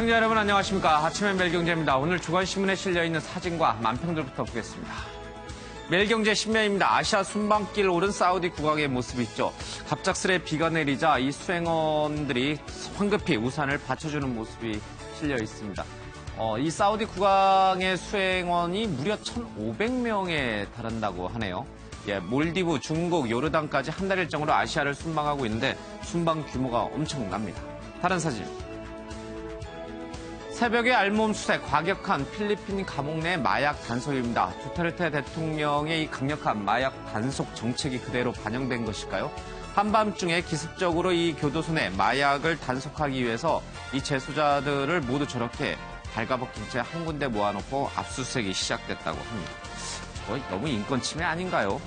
시청자 여러분 안녕하십니까. 아침엔 매일경제입니다. 오늘 주간신문에 실려있는 사진과 만평들부터 보겠습니다. 매일경제 신면입니다. 아시아 순방길 오른 사우디 국왕의 모습이 있죠. 갑작스레 비가 내리자 이 수행원들이 황급히 우산을 받쳐주는 모습이 실려 있습니다. 이 사우디 국왕의 수행원이 무려 1,500명에 달한다고 하네요. 몰디브, 중국, 요르단까지 한 달 일정으로 아시아를 순방하고 있는데 순방 규모가 엄청납니다. 다른 사진. 새벽에 알몸수색, 과격한 필리핀 감옥 내 마약 단속입니다. 두테르테 대통령의 이 강력한 마약 단속 정책이 그대로 반영된 것일까요? 한밤중에 기습적으로 이 교도소 내 마약을 단속하기 위해서 이 재소자들을 모두 저렇게 발가벗긴 채 한 군데 모아놓고 압수수색이 시작됐다고 합니다. 너무 인권 침해 아닌가요?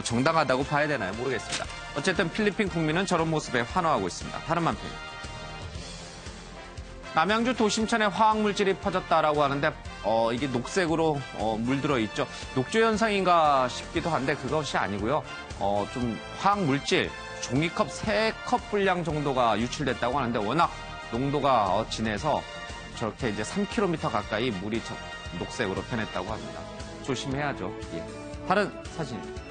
정당하다고 봐야 되나요? 모르겠습니다. 어쨌든 필리핀 국민은 저런 모습에 환호하고 있습니다. 다른 한편. 남양주 도심천에 화학물질이 퍼졌다라고 하는데 이게 녹색으로 물들어 있죠. 녹조 현상인가 싶기도 한데 그것이 아니고요. 좀 화학물질 종이컵 3컵 분량 정도가 유출됐다고 하는데 워낙 농도가 진해서 저렇게 이제 3km 가까이 물이 녹색으로 변했다고 합니다. 조심해야죠. 예. 다른 사진입니다.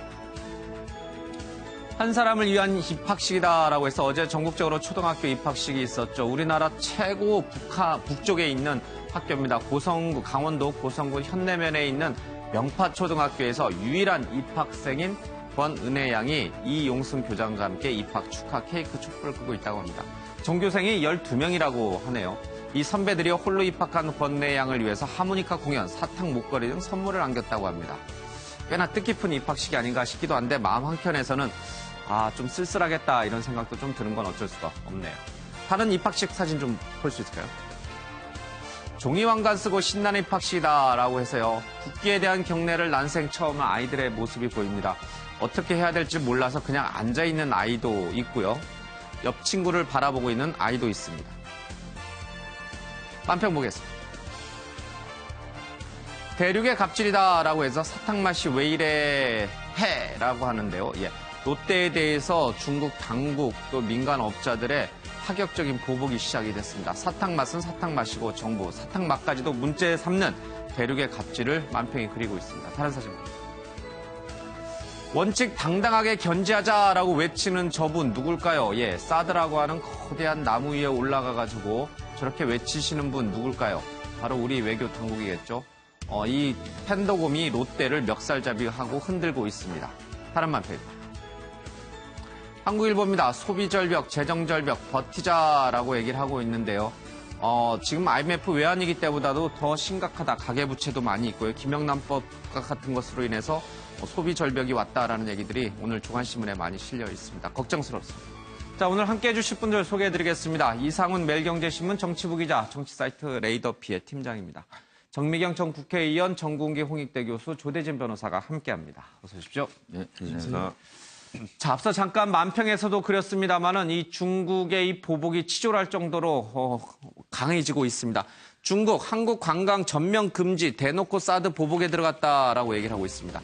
한 사람을 위한 입학식이다라고 해서 어제 전국적으로 초등학교 입학식이 있었죠. 우리나라 최고 북쪽에 있는 학교입니다. 강원도 고성군 현내면에 있는 명파초등학교에서 유일한 입학생인 권은혜 양이 이용승 교장과 함께 입학 축하 케이크 촛불을 끄고 있다고 합니다. 전교생이 12명이라고 하네요. 이 선배들이 홀로 입학한 권은혜 양을 위해서 하모니카 공연, 사탕, 목걸이 등 선물을 안겼다고 합니다. 꽤나 뜻깊은 입학식이 아닌가 싶기도 한데 마음 한켠에서는 좀 쓸쓸하겠다 이런 생각도 좀 드는 건 어쩔 수가 없네요. 다른 입학식 사진 좀 볼 수 있을까요? 종이왕관 쓰고 신나는 입학식이다라고 해서요. 국기에 대한 경례를 난생 처음 한 아이들의 모습이 보입니다. 어떻게 해야 될지 몰라서 그냥 앉아있는 아이도 있고요. 옆 친구를 바라보고 있는 아이도 있습니다. 만평 보겠습니다. 대륙의 갑질이다라고 해서 사탕 맛이 왜 이래 해라고 하는데요. 롯데에 대해서 중국 당국 또 민간 업자들의 파격적인 보복이 시작이 됐습니다. 사탕 맛은 사탕 맛이고 정부 사탕 맛까지도 문제에 삼는 대륙의 갑질을 만평이 그리고 있습니다. 다른 사진입니다. 원칙 당당하게 견제하자라고 외치는 저분 누굴까요? 사드라고 하는 거대한 나무 위에 올라가가지고 저렇게 외치시는 분 누굴까요? 바로 우리 외교 당국이겠죠. 이 팬더곰이 롯데를 멱살잡이하고 흔들고 있습니다. 다른 만평입니다. 한국일보입니다. 소비절벽, 재정절벽, 버티자라고 얘기를 하고 있는데요. 지금 IMF 외환위기 때보다도 더 심각하다. 가계부채도 많이 있고요. 김영란법 같은 것으로 인해서 소비절벽이 왔다라는 얘기들이 오늘 조간신문에 많이 실려 있습니다. 걱정스럽습니다. 자, 오늘 함께 해주실 분들 소개해드리겠습니다. 이상훈 매일경제신문 정치부 기자, 정치사이트 레이더피의 팀장입니다. 정미경 전 국회의원, 정국기 홍익대 교수, 조대진 변호사가 함께합니다. 어서 오십시오. 네, 안녕하세요. 자, 앞서 잠깐 만평에서도 그렸습니다만은 이 중국의 이 보복이 치졸할 정도로 강해지고 있습니다. 중국, 한국 관광 전면 금지, 대놓고 사드 보복에 들어갔다라고 얘기를 하고 있습니다.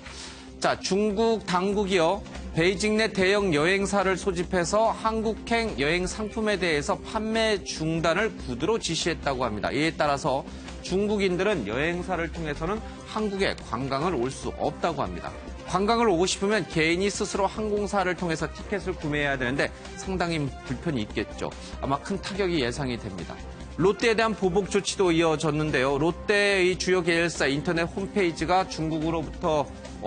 자, 중국 당국이요. 베이징 내 대형 여행사를 소집해서 한국행 여행 상품에 대해서 판매 중단을 구두로 지시했다고 합니다. 이에 따라서 중국인들은 여행사를 통해서는 한국에 관광을 올 수 없다고 합니다. 관광을 오고 싶으면 개인이 스스로 항공사를 통해서 티켓을 구매해야 되는데 상당히 불편이 있겠죠. 아마 큰 타격이 예상이 됩니다. 롯데에 대한 보복 조치도 이어졌는데요. 롯데의 주요 계열사 인터넷 홈페이지가 중국으로부터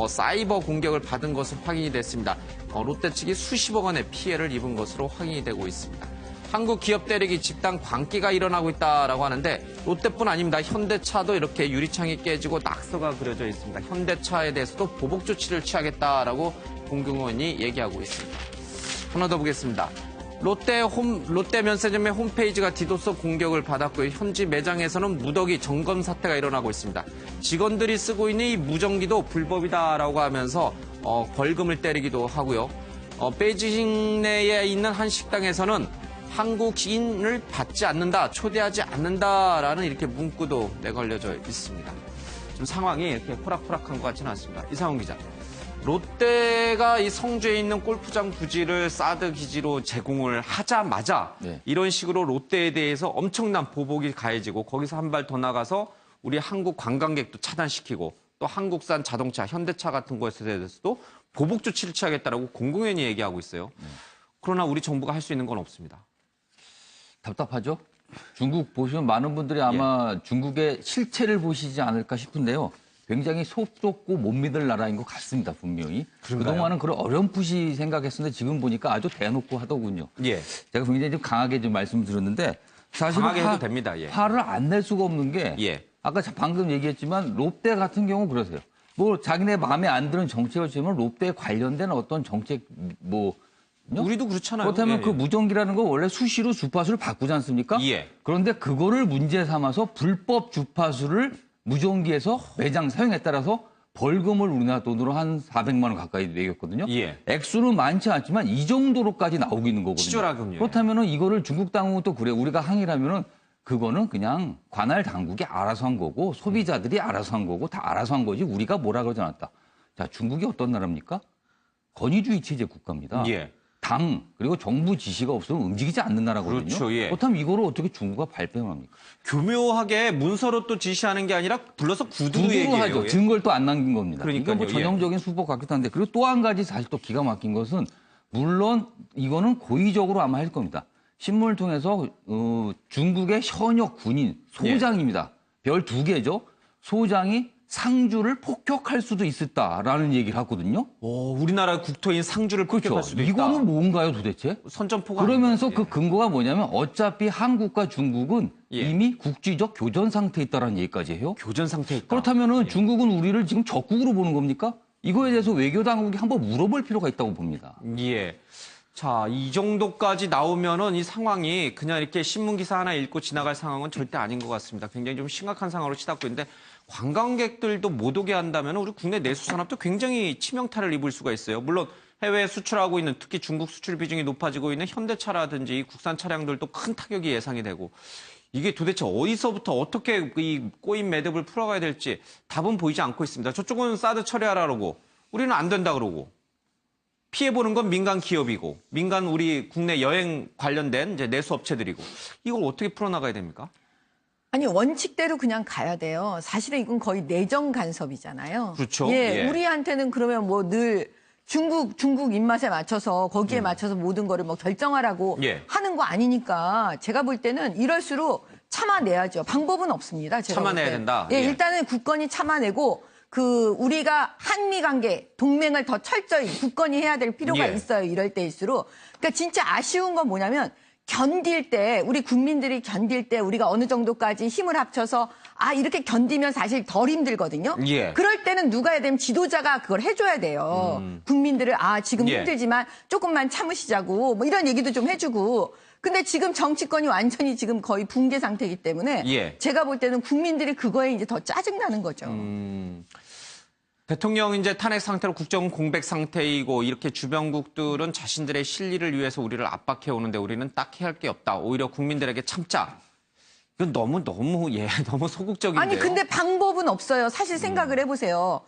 사이버 공격을 받은 것으로 확인이 됐습니다. 롯데 측이 수십억 원의 피해를 입은 것으로 확인이 되고 있습니다. 한국 기업 대리기 집단 광기가 일어나고 있다라고 하는데 롯데뿐 아닙니다. 현대차도 이렇게 유리창이 깨지고 낙서가 그려져 있습니다. 현대차에 대해서도 보복 조치를 취하겠다라고 공공원이 얘기하고 있습니다. 하나 더 보겠습니다. 롯데 면세점의 홈페이지가 디도스 공격을 받았고요. 현지 매장에서는 무더기 점검 사태가 일어나고 있습니다. 직원들이 쓰고 있는 이 무전기도 불법이다라고 하면서 벌금을 때리기도 하고요. 베이징 내에 있는 한 식당에서는 한국인을 받지 않는다, 초대하지 않는다라는 이렇게 문구도 내걸려져 있습니다. 좀 상황이 이렇게 호락호락한 것 같지는 않습니다. 이상훈 기자. 롯데가 이 성주에 있는 골프장 부지를 사드 기지로 제공을 하자마자 네. 이런 식으로 롯데에 대해서 엄청난 보복이 가해지고 거기서 한 발 더 나가서 우리 한국 관광객도 차단시키고 또 한국산 자동차, 현대차 같은 것에 대해서도 보복 조치를 취하겠다라고 공공연히 얘기하고 있어요. 그러나 우리 정부가 할 수 있는 건 없습니다. 답답하죠? 중국 보시면 많은 분들이 아마 중국의 실체를 보시지 않을까 싶은데요. 굉장히 속좁고 못 믿을 나라인 것 같습니다, 분명히. 그런가요? 그동안은 그런 어렴풋이 생각했었는데 지금 보니까 아주 대놓고 하더군요. 예. 제가 굉장히 좀 강하게 좀 말씀드렸는데 사실은 강하게 해도 됩니다. 예. 화를 안 낼 수가 없는 게 예. 아까 방금 얘기했지만 롯데 같은 경우 그러세요. 뭐 자기네 마음에 안 드는 정책을 지으면 롯데에 관련된 어떤 정책 우리도 그렇잖아요. 그렇다면 예, 그 예. 무전기라는 거 원래 수시로 주파수를 바꾸지 않습니까? 예. 그런데 그거를 문제 삼아서 불법 주파수를 무전기에서 매장 사용에 따라서 벌금을 우리나라 돈으로 한 400만 원 가까이 매겼거든요. 예. 액수는 많지 않지만 이 정도로까지 나오고 있는 거거든요. 치졸하군요. 그렇다면은 이거를 중국 당국은 또 그래. 우리가 항의하면은 그거는 그냥 관할 당국이 알아서 한 거고 소비자들이 알아서 한 거고 다 알아서 한 거지 우리가 뭐라 그러지 않았다. 자, 중국이 어떤 나라입니까? 권위주의 체제 국가입니다. 예. 당 그리고 정부 지시가 없으면 움직이지 않는 나라거든요. 그렇죠, 예. 그렇다면 이거를 어떻게 중국가 발뺌합니까? 교묘하게 문서로 또 지시하는 게 아니라 불러서 구두로 구두로 얘기해요. 하죠. 예. 증거를 또 안 남긴 겁니다. 그러니까요, 이건 뭐 예. 전형적인 수법 같기도 한데 그리고 또 한 가지 사실 또 기가 막힌 것은 물론 이거는 고의적으로 아마 할 겁니다. 신문을 통해서 중국의 현역 군인 소장입니다. 별 2개죠. 소장이 상주를 폭격할 수도 있었다라는 얘기를 하거든요. 우리나라 국토인 상주를 폭격할 수도 있다. 이거는 뭔가요 도대체? 선전포가 그러면서 아닙니다. 그 근거가 뭐냐면 어차피 한국과 중국은 예. 이미 국지적 교전 상태에 있다는 얘기까지 해요. 교전 상태에 있다. 그렇다면은 중국은 우리를 지금 적국으로 보는 겁니까? 이거에 대해서 외교 당국이 한번 물어볼 필요가 있다고 봅니다. 예. 자, 이 정도까지 나오면은 이 상황이 그냥 이렇게 신문 기사 하나 읽고 지나갈 상황은 절대 아닌 것 같습니다. 굉장히 좀 심각한 상황으로 치닫고 있는데 관광객들도 못 오게 한다면 우리 국내 내수 산업도 굉장히 치명타를 입을 수가 있어요. 물론 해외에 수출하고 있는 특히 중국 수출 비중이 높아지고 있는 현대차라든지 국산 차량들도 큰 타격이 예상이 되고 이게 도대체 어디서부터 어떻게 이 꼬인 매듭을 풀어가야 될지 답은 보이지 않고 있습니다. 저쪽은 사드 처리하라고 우리는 안 된다 그러고 피해보는 건 민간 기업이고 민간 우리 국내 여행 관련된 이제 내수 업체들이고 이걸 어떻게 풀어나가야 됩니까? 아니 원칙대로 그냥 가야 돼요. 사실은 이건 거의 내정 간섭이잖아요. 그렇죠. 예, 예. 우리한테는 그러면 뭐 늘 중국 입맛에 맞춰서 거기에 맞춰서 모든 거를 뭐 결정하라고 예. 하는 거 아니니까 제가 볼 때는 이럴수록 참아내야죠. 방법은 없습니다. 제가 참아내야 볼 때. 된다. 예, 예. 일단은 국건이 참아내고 우리가 한미 관계 동맹을 더 철저히 굳건히 해야 될 필요가 예. 있어요. 이럴 때일수록. 그러니까 진짜 아쉬운 건 뭐냐면 견딜 때 우리 국민들이 견딜 때 우리가 어느 정도까지 힘을 합쳐서 이렇게 견디면 사실 덜 힘들거든요. 예. 그럴 때는 누가 해야 되면 지도자가 그걸 해줘야 돼요. 국민들을 지금 예. 힘들지만 조금만 참으시자고 뭐 이런 얘기도 좀 해주고. 근데 지금 정치권이 완전히 지금 거의 붕괴 상태이기 때문에 예. 제가 볼 때는 국민들이 그거에 이제 더 짜증나는 거죠. 대통령 이제 탄핵 상태로 국정 공백 상태이고 이렇게 주변국들은 자신들의 실리를 위해서 우리를 압박해 오는데 우리는 딱히 할 게 없다. 오히려 국민들에게 참자. 이건 너무 소극적인데요. 아니 근데 방법은 없어요. 사실 생각을 해보세요.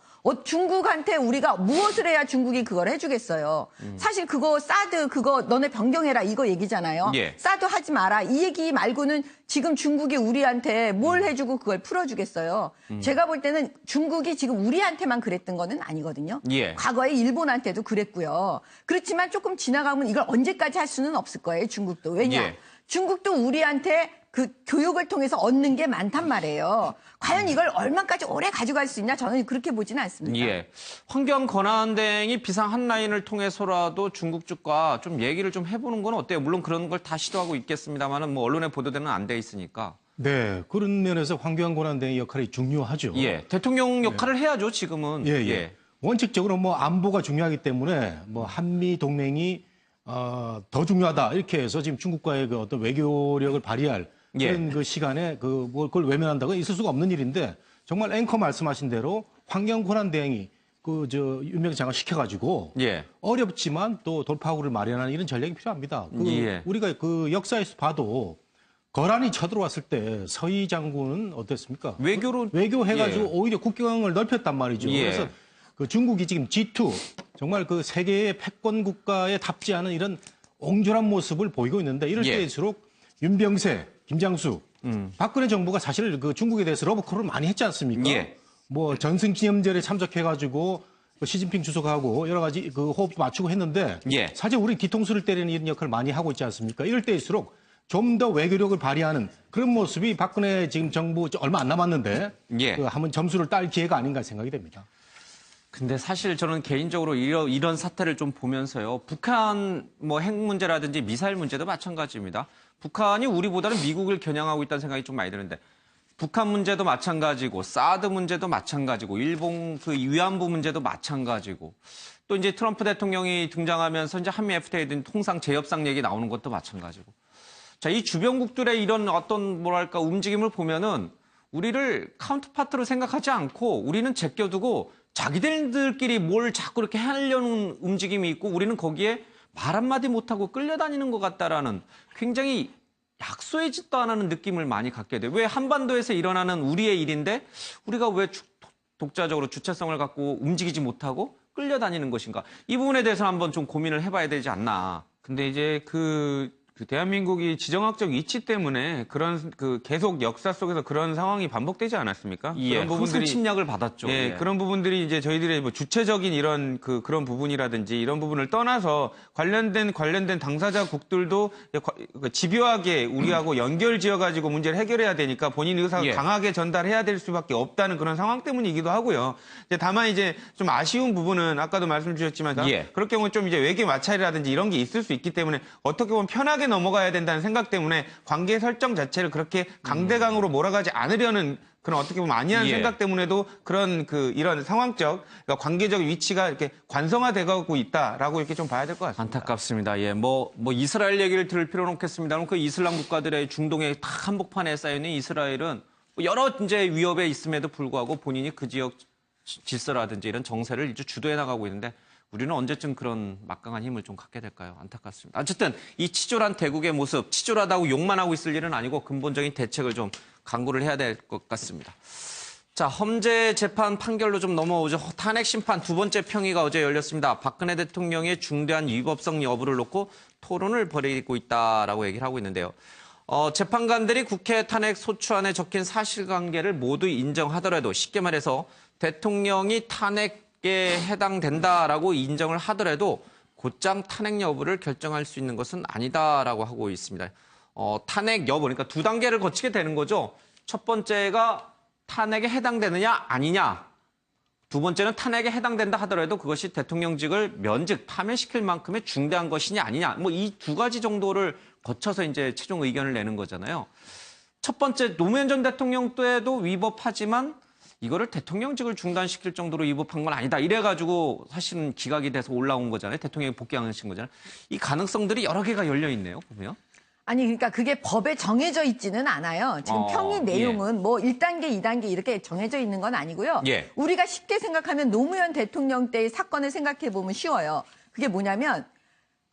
중국한테 우리가 무엇을 해야 중국이 그걸 해주겠어요. 사실 그거 사드 그거 너네 변경해라 이거 얘기잖아요. 예. 사드 하지 마라 이 얘기 말고는 지금 중국이 우리한테 뭘 해주고 그걸 풀어주겠어요. 제가 볼 때는 중국이 지금 우리한테만 그랬던 거는 아니거든요. 예. 과거에 일본한테도 그랬고요. 그렇지만 조금 지나가면 이걸 언제까지 할 수는 없을 거예요. 중국도. 왜냐? 예. 중국도 우리한테 그 교육을 통해서 얻는 게 많단 말이에요. 과연 이걸 얼마까지 오래 가져갈 수 있냐? 저는 그렇게 보지는 않습니다. 예. 환경 권한대행이 비상 한 라인을 통해서라도 중국 쪽과 좀 얘기를 좀 해보는 건 어때요? 물론 그런 걸 다 시도하고 있겠습니다만은 뭐 언론에 보도되는 안 돼 있으니까. 네, 그런 면에서 환경권한대의 역할이 중요하죠. 예. 대통령 역할을 해야죠, 지금은. 예. 원칙적으로 뭐 안보가 중요하기 때문에 뭐 한미 동맹이 더 중요하다 이렇게 해서 지금 중국과의 그 어떤 외교력을 발휘할 그런 예. 그 시간에 그걸 외면한다고 있을 수가 없는 일인데 정말 앵커 말씀하신 대로 환경권한대행이 윤명희 장관 시켜가지고 예. 어렵지만 또 돌파구를 마련하는 이런 전략이 필요합니다. 예. 우리가 그 역사에서 봐도 거란이 쳐들어왔을 때 서희 장군은 어땠습니까? 외교로 외교해가지고 예. 오히려 국경을 넓혔단 말이죠. 예. 그래서 그 중국이 지금 G2 정말 그 세계의 패권 국가에 답지 않은 이런 옹졸한 모습을 보이고 있는데 이럴 예. 때일수록 윤병세, 김장수, 박근혜 정부가 사실 그 중국에 대해서 러브콜을 많이 했지 않습니까? 예. 뭐 전승기념절에 참석해가지고 그 시진핑 주석하고 여러 가지 그 호흡 맞추고 했는데 예. 사실 우리 뒤통수를 때리는 이런 역할을 많이 하고 있지 않습니까? 이럴 때일수록 좀 더 외교력을 발휘하는 그런 모습이 박근혜 지금 정부 얼마 안 남았는데 예. 그 한번 점수를 딸 기회가 아닌가 생각이 됩니다. 근데 사실 저는 개인적으로 이런 사태를 좀 보면서요. 북한 뭐 핵 문제라든지 미사일 문제도 마찬가지입니다. 북한이 우리보다는 미국을 겨냥하고 있다는 생각이 좀 많이 드는데 북한 문제도 마찬가지고 사드 문제도 마찬가지고 일본 그 위안부 문제도 마찬가지고 또 이제 트럼프 대통령이 등장하면서 이제 한미 FTA 등 통상 재협상 얘기 나오는 것도 마찬가지고 자, 이 주변국들의 이런 어떤 뭐랄까 움직임을 보면은 우리를 카운터파트로 생각하지 않고 우리는 제껴두고 자기들끼리 뭘 자꾸 이렇게 하려는 움직임이 있고 우리는 거기에 말 한마디 못하고 끌려다니는 것 같다라는 굉장히 약소해지도 안 하는 느낌을 많이 갖게 돼요. 왜 한반도에서 일어나는 우리의 일인데 우리가 왜 독자적으로 주체성을 갖고 움직이지 못하고 끌려다니는 것인가. 이 부분에 대해서 한번 좀 고민을 해봐야 되지 않나. 근데 이제 그 대한민국이 지정학적 위치 때문에 그런 계속 역사 속에서 그런 상황이 반복되지 않았습니까? 예, 그런 부분들이 침략을 받았죠. 예, 예. 그런 부분들이 이제 저희들의 뭐 주체적인 이런 그런 부분이라든지 이런 부분을 떠나서 관련된 당사자국들도 집요하게 우리하고 연결지어가지고 문제를 해결해야 되니까 본인 의사가 예. 강하게 전달해야 될 수밖에 없다는 그런 상황 때문이기도 하고요. 이제 다만 이제 좀 아쉬운 부분은 아까도 말씀 주셨지만 예. 그럴 경우 좀 이제 외교 마찰이라든지 이런 게 있을 수 있기 때문에 어떻게 보면 편하게 넘어가야 된다는 생각 때문에 관계 설정 자체를 그렇게 강대강으로 몰아가지 않으려는 그런 어떻게 보면 안이한 예. 생각 때문에도 그런 이런 상황적 그러니까 관계적 위치가 이렇게 관성화돼가고 있다라고 이렇게 좀 봐야 될 것 같습니다. 안타깝습니다. 예, 뭐 이스라엘 얘기를 들을 필요는 없겠습니다만 그 이슬람 국가들의 중동의 다 한복판에 쌓여있는 이스라엘은 여러 이제 위협에 있음에도 불구하고 본인이 그 지역 질서라든지 이런 정세를 이제 주도해 나가고 있는데 우리는 언제쯤 그런 막강한 힘을 좀 갖게 될까요? 안타깝습니다. 어쨌든 이 치졸한 대국의 모습, 치졸하다고 욕만 하고 있을 일은 아니고 근본적인 대책을 좀 강구를 해야 될 것 같습니다. 자, 험재 재판 판결로 좀 넘어오죠. 탄핵 심판 두 번째 평의가 어제 열렸습니다. 박근혜 대통령의 중대한 위법성 여부를 놓고 토론을 벌이고 있다라고 얘기를 하고 있는데요. 재판관들이 국회 탄핵 소추안에 적힌 사실관계를 모두 인정하더라도 쉽게 말해서 대통령이 탄핵에 해당된다라고 인정을 하더라도 곧장 탄핵 여부를 결정할 수 있는 것은 아니다라고 하고 있습니다. 탄핵 여부, 그러니까 두 단계를 거치게 되는 거죠. 첫 번째가 탄핵에 해당되느냐 아니냐. 두 번째는 탄핵에 해당된다 하더라도 그것이 대통령직을 면직, 파면시킬 만큼의 중대한 것이냐 아니냐. 뭐 이 두 가지 정도를 거쳐서 이제 최종 의견을 내는 거잖아요. 첫 번째 노무현 전 대통령 때도 위법하지만 이거를 대통령직을 중단시킬 정도로 위법한 건 아니다. 이래가지고 사실은 기각이 돼서 올라온 거잖아요. 대통령이 복귀하신 거잖아요. 이 가능성들이 여러 개가 열려 있네요. 보면. 아니 그러니까 그게 법에 정해져 있지는 않아요. 지금 평의 내용은 뭐 1단계, 2단계 이렇게 정해져 있는 건 아니고요. 예. 우리가 쉽게 생각하면 노무현 대통령 때의 사건을 생각해 보면 쉬워요. 그게 뭐냐면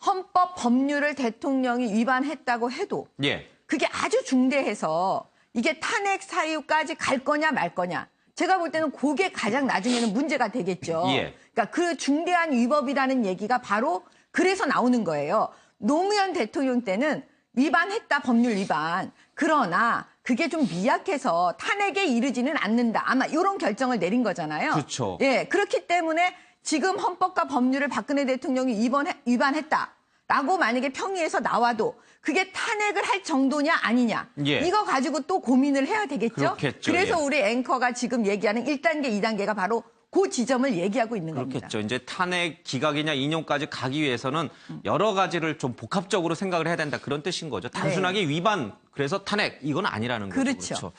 헌법 법률을 대통령이 위반했다고 해도 예. 그게 아주 중대해서 이게 탄핵 사유까지 갈 거냐 말 거냐. 제가 볼 때는 그게 가장 나중에는 문제가 되겠죠. 예. 그러니까 그 중대한 위법이라는 얘기가 바로 그래서 나오는 거예요. 노무현 대통령 때는 위반했다, 법률 위반. 그러나 그게 좀 미약해서 탄핵에 이르지는 않는다. 아마 이런 결정을 내린 거잖아요. 그렇죠. 예, 그렇기 때문에 지금 헌법과 법률을 박근혜 대통령이 위반했다라고 만약에 평의에서 나와도 그게 탄핵을 할 정도냐 아니냐. 예. 이거 가지고 또 고민을 해야 되겠죠. 그렇겠죠. 그래서 예. 우리 앵커가 지금 얘기하는 1단계, 2단계가 바로 그 지점을 얘기하고 있는 겁니다. 그렇겠죠. 이제 탄핵 기각이냐 인용까지 가기 위해서는 여러 가지를 좀 복합적으로 생각을 해야 된다. 그런 뜻인 거죠. 단순하게 위반, 그래서 탄핵, 이건 아니라는 거죠. 그렇죠.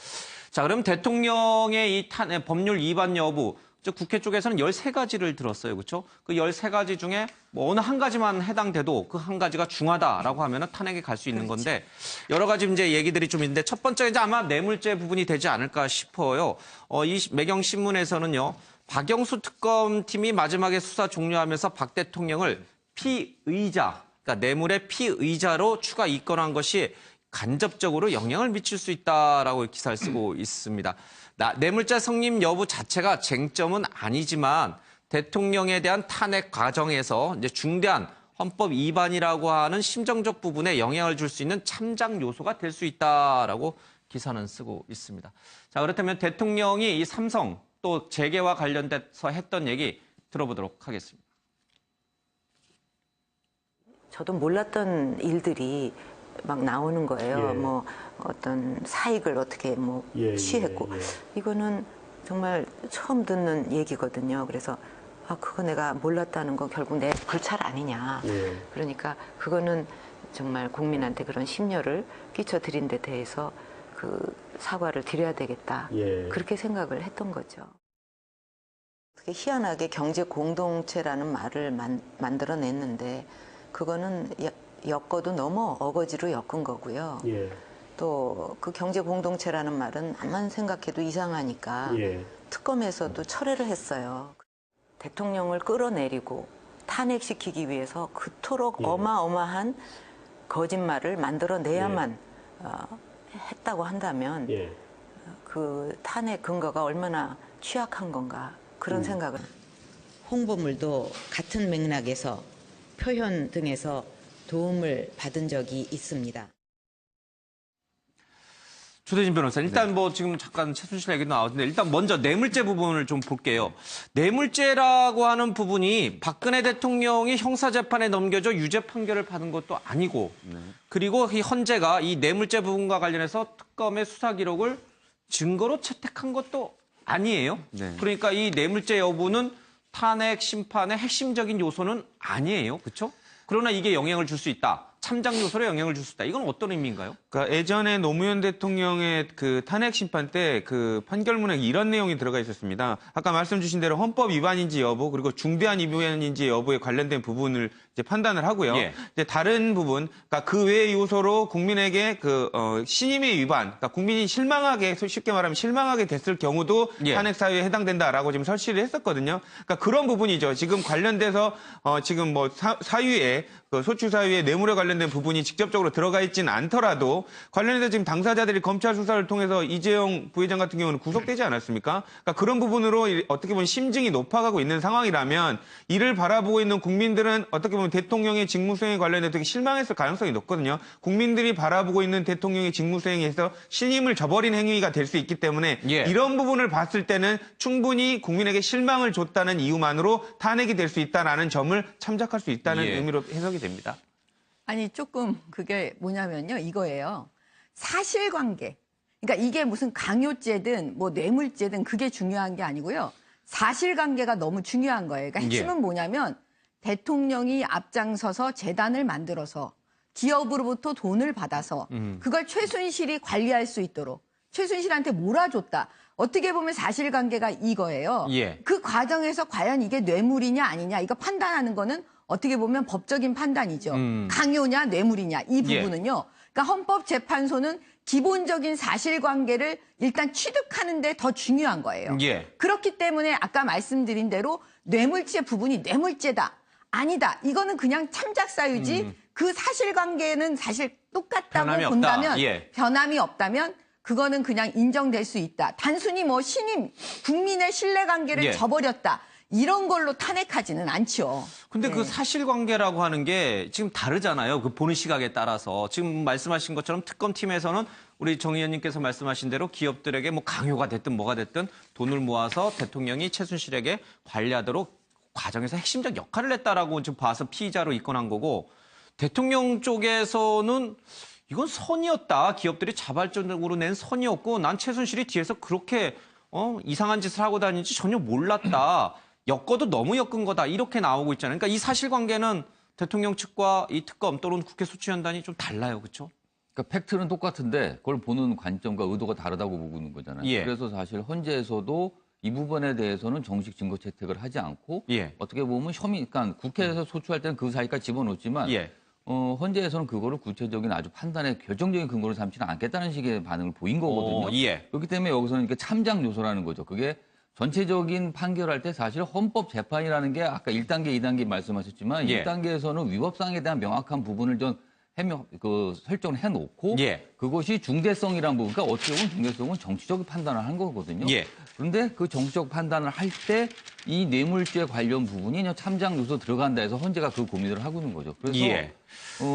자, 그럼 대통령의 이 탄핵, 법률 위반 여부, 국회 쪽에서는 13가지를 들었어요. 그렇죠? 그 13가지 중에 뭐 어느 한 가지만 해당돼도 그 한 가지가 중하다라고 하면 탄핵에 갈 수 있는 건데 여러 가지 이제 얘기들이 좀 있는데 첫 번째가 이제 아마 뇌물죄 부분이 되지 않을까 싶어요. 이 매경신문에서는요. 박영수 특검팀이 마지막에 수사 종료하면서 박 대통령을 피의자, 그러니까 뇌물의 피의자로 추가 입건한 것이 간접적으로 영향을 미칠 수 있다라고 기사를 쓰고 있습니다. 뇌물죄 성립 여부 자체가 쟁점은 아니지만 대통령에 대한 탄핵 과정에서 이제 중대한 헌법 위반이라고 하는 심정적 부분에 영향을 줄 수 있는 참작 요소가 될 수 있다라고 기사는 쓰고 있습니다. 자, 그렇다면 대통령이 이 삼성 또 재계와 관련돼서 했던 얘기 들어보도록 하겠습니다. 저도 몰랐던 일들이 막 나오는 거예요. 예. 뭐 어떤 사익을 어떻게 뭐 취했고 이거는 정말 처음 듣는 얘기거든요. 그래서 그거 내가 몰랐다는 건 결국 내 불찰 아니냐. 예. 그러니까 그거는 정말 국민한테 그런 심려를 끼쳐드린 데 대해서 그 사과를 드려야 되겠다. 예. 그렇게 생각을 했던 거죠. 어떻게 희한하게 경제 공동체라는 말을 만들어냈는데 그거는 엮어도 너무 어거지로 엮은 거고요. 예. 또 그 경제 공동체라는 말은 암만 생각해도 이상하니까 예. 특검에서도 철회를 했어요. 대통령을 끌어내리고 탄핵시키기 위해서 그토록 예. 어마어마한 거짓말을 만들어내야만 했다고 한다면 예. 그 탄핵 근거가 얼마나 취약한 건가 그런 생각을. 홍보물도 같은 맥락에서 표현 등에서 도움을 받은 적이 있습니다. 조대진 변호사님, 일단 뭐 지금 잠깐 최순실 얘기도 나왔는데 일단 먼저 뇌물죄 부분을 좀 볼게요. 뇌물죄라고 하는 부분이 박근혜 대통령이 형사재판에 넘겨져 유죄 판결을 받은 것도 아니고 그리고 이 헌재가 이 뇌물죄 부분과 관련해서 특검의 수사 기록을 증거로 채택한 것도 아니에요. 네. 그러니까 이 뇌물죄 여부는 탄핵 심판의 핵심적인 요소는 아니에요. 그렇죠? 그러나 이게 영향을 줄 수 있다. 참작 요소로 영향을 줄 수 있다. 이건 어떤 의미인가요? 그러니까 예전에 노무현 대통령의 그 탄핵 심판 때 그 판결문에 이런 내용이 들어가 있었습니다. 아까 말씀 주신 대로 헌법 위반인지 여부 그리고 중대한 위반인지 여부에 관련된 부분을 이제 판단을 하고요. 예. 이제 다른 부분, 그러니까 그 외의 요소로 국민에게 신임의 위반, 그러니까 국민이 실망하게 쉽게 말하면 실망하게 됐을 경우도 예. 탄핵 사유에 해당된다라고 지금 설치를 했었거든요. 그러니까 그런 부분이죠. 지금 관련돼서 지금 뭐 사유에 그 소추 사유에 뇌물에 관련된 부분이 직접적으로 들어가 있지는 않더라도 관련해서 지금 당사자들이 검찰 수사를 통해서 이재용 부회장 같은 경우는 구속되지 않았습니까? 그러니까 그런 부분으로 어떻게 보면 심증이 높아가고 있는 상황이라면 이를 바라보고 있는 국민들은 어떻게 보면 대통령의 직무수행에 관련해서 되게 실망했을 가능성이 높거든요. 국민들이 바라보고 있는 대통령의 직무수행에서 신임을 저버린 행위가 될 수 있기 때문에 예. 이런 부분을 봤을 때는 충분히 국민에게 실망을 줬다는 이유만으로 탄핵이 될 수 있다는 점을 참작할 수 있다는 예. 의미로 해석이 됩니다. 아니 조금 그게 뭐냐면요 이거예요. 사실관계. 그러니까 이게 무슨 강요죄든 뭐 뇌물죄든 그게 중요한 게 아니고요. 사실관계가 너무 중요한 거예요. 그러니까 핵심은 뭐냐면 대통령이 앞장서서 재단을 만들어서 기업으로부터 돈을 받아서 그걸 최순실이 관리할 수 있도록 최순실한테 몰아줬다. 어떻게 보면 사실관계가 이거예요. 예. 그 과정에서 과연 이게 뇌물이냐 아니냐 이거 판단하는 거는 어떻게 보면 법적인 판단이죠. 강요냐 뇌물이냐 이 부분은요. 그러니까 헌법재판소는 기본적인 사실관계를 일단 취득하는 데 더 중요한 거예요. 예. 그렇기 때문에 아까 말씀드린 대로 뇌물죄 부분이 뇌물죄다. 아니다. 이거는 그냥 참작 사유지 그 사실관계는 사실 똑같다고 변함이 없다. 본다면 예. 변함이 없다면 그거는 그냥 인정될 수 있다. 단순히 뭐 신임 국민의 신뢰관계를 예. 저버렸다. 이런 걸로 탄핵하지는 않죠. 근데 네. 그 사실관계라고 하는 게 지금 다르잖아요. 그 보는 시각에 따라서. 지금 말씀하신 것처럼 특검팀에서는 우리 정 의원님께서 말씀하신 대로 기업들에게 뭐 강요가 됐든 뭐가 됐든 돈을 모아서 대통령이 최순실에게 관리하도록 과정에서 핵심적 역할을 했다라고 지금 봐서 피의자로 입건한 거고 대통령 쪽에서는 이건 선이었다. 기업들이 자발적으로 낸 선이었고 난 최순실이 뒤에서 그렇게 이상한 짓을 하고 다니는지 전혀 몰랐다. 엮어도 너무 엮은 거다. 이렇게 나오고 있잖아요. 그러니까 이 사실관계는 대통령 측과 이 특검 또는 국회 소추연단이 좀 달라요. 그렇죠? 그러니까 팩트는 똑같은데 그걸 보는 관점과 의도가 다르다고 보고 있는 거잖아요. 예. 그래서 사실 헌재에서도 이 부분에 대해서는 정식 증거 채택을 하지 않고 예. 어떻게 보면 혐의, 그러니까 국회에서 소추할 때는 그 사이까지 집어넣지만 예. 헌재에서는 그거를 구체적인 아주 판단에 결정적인 근거를 삼지는 않겠다는 식의 반응을 보인 거거든요. 예. 그렇기 때문에 여기서는 이게 참작 요소라는 거죠. 그게 전체적인 판결할 때 사실 헌법재판이라는 게 아까 1단계, 2단계 말씀하셨지만 예. 1단계에서는 위법사항에 대한 명확한 부분을 좀 설정을 해놓고 예. 그것이 중대성이란 부분, 그러니까 어떻게 보면 중대성은 정치적 판단을 한 거거든요. 예. 그런데 그 정치적 판단을 할 때 이 뇌물죄 관련 부분이 그냥 참작 요소 들어간다 해서 헌재가 그 고민을 하고 있는 거죠. 그래서 예.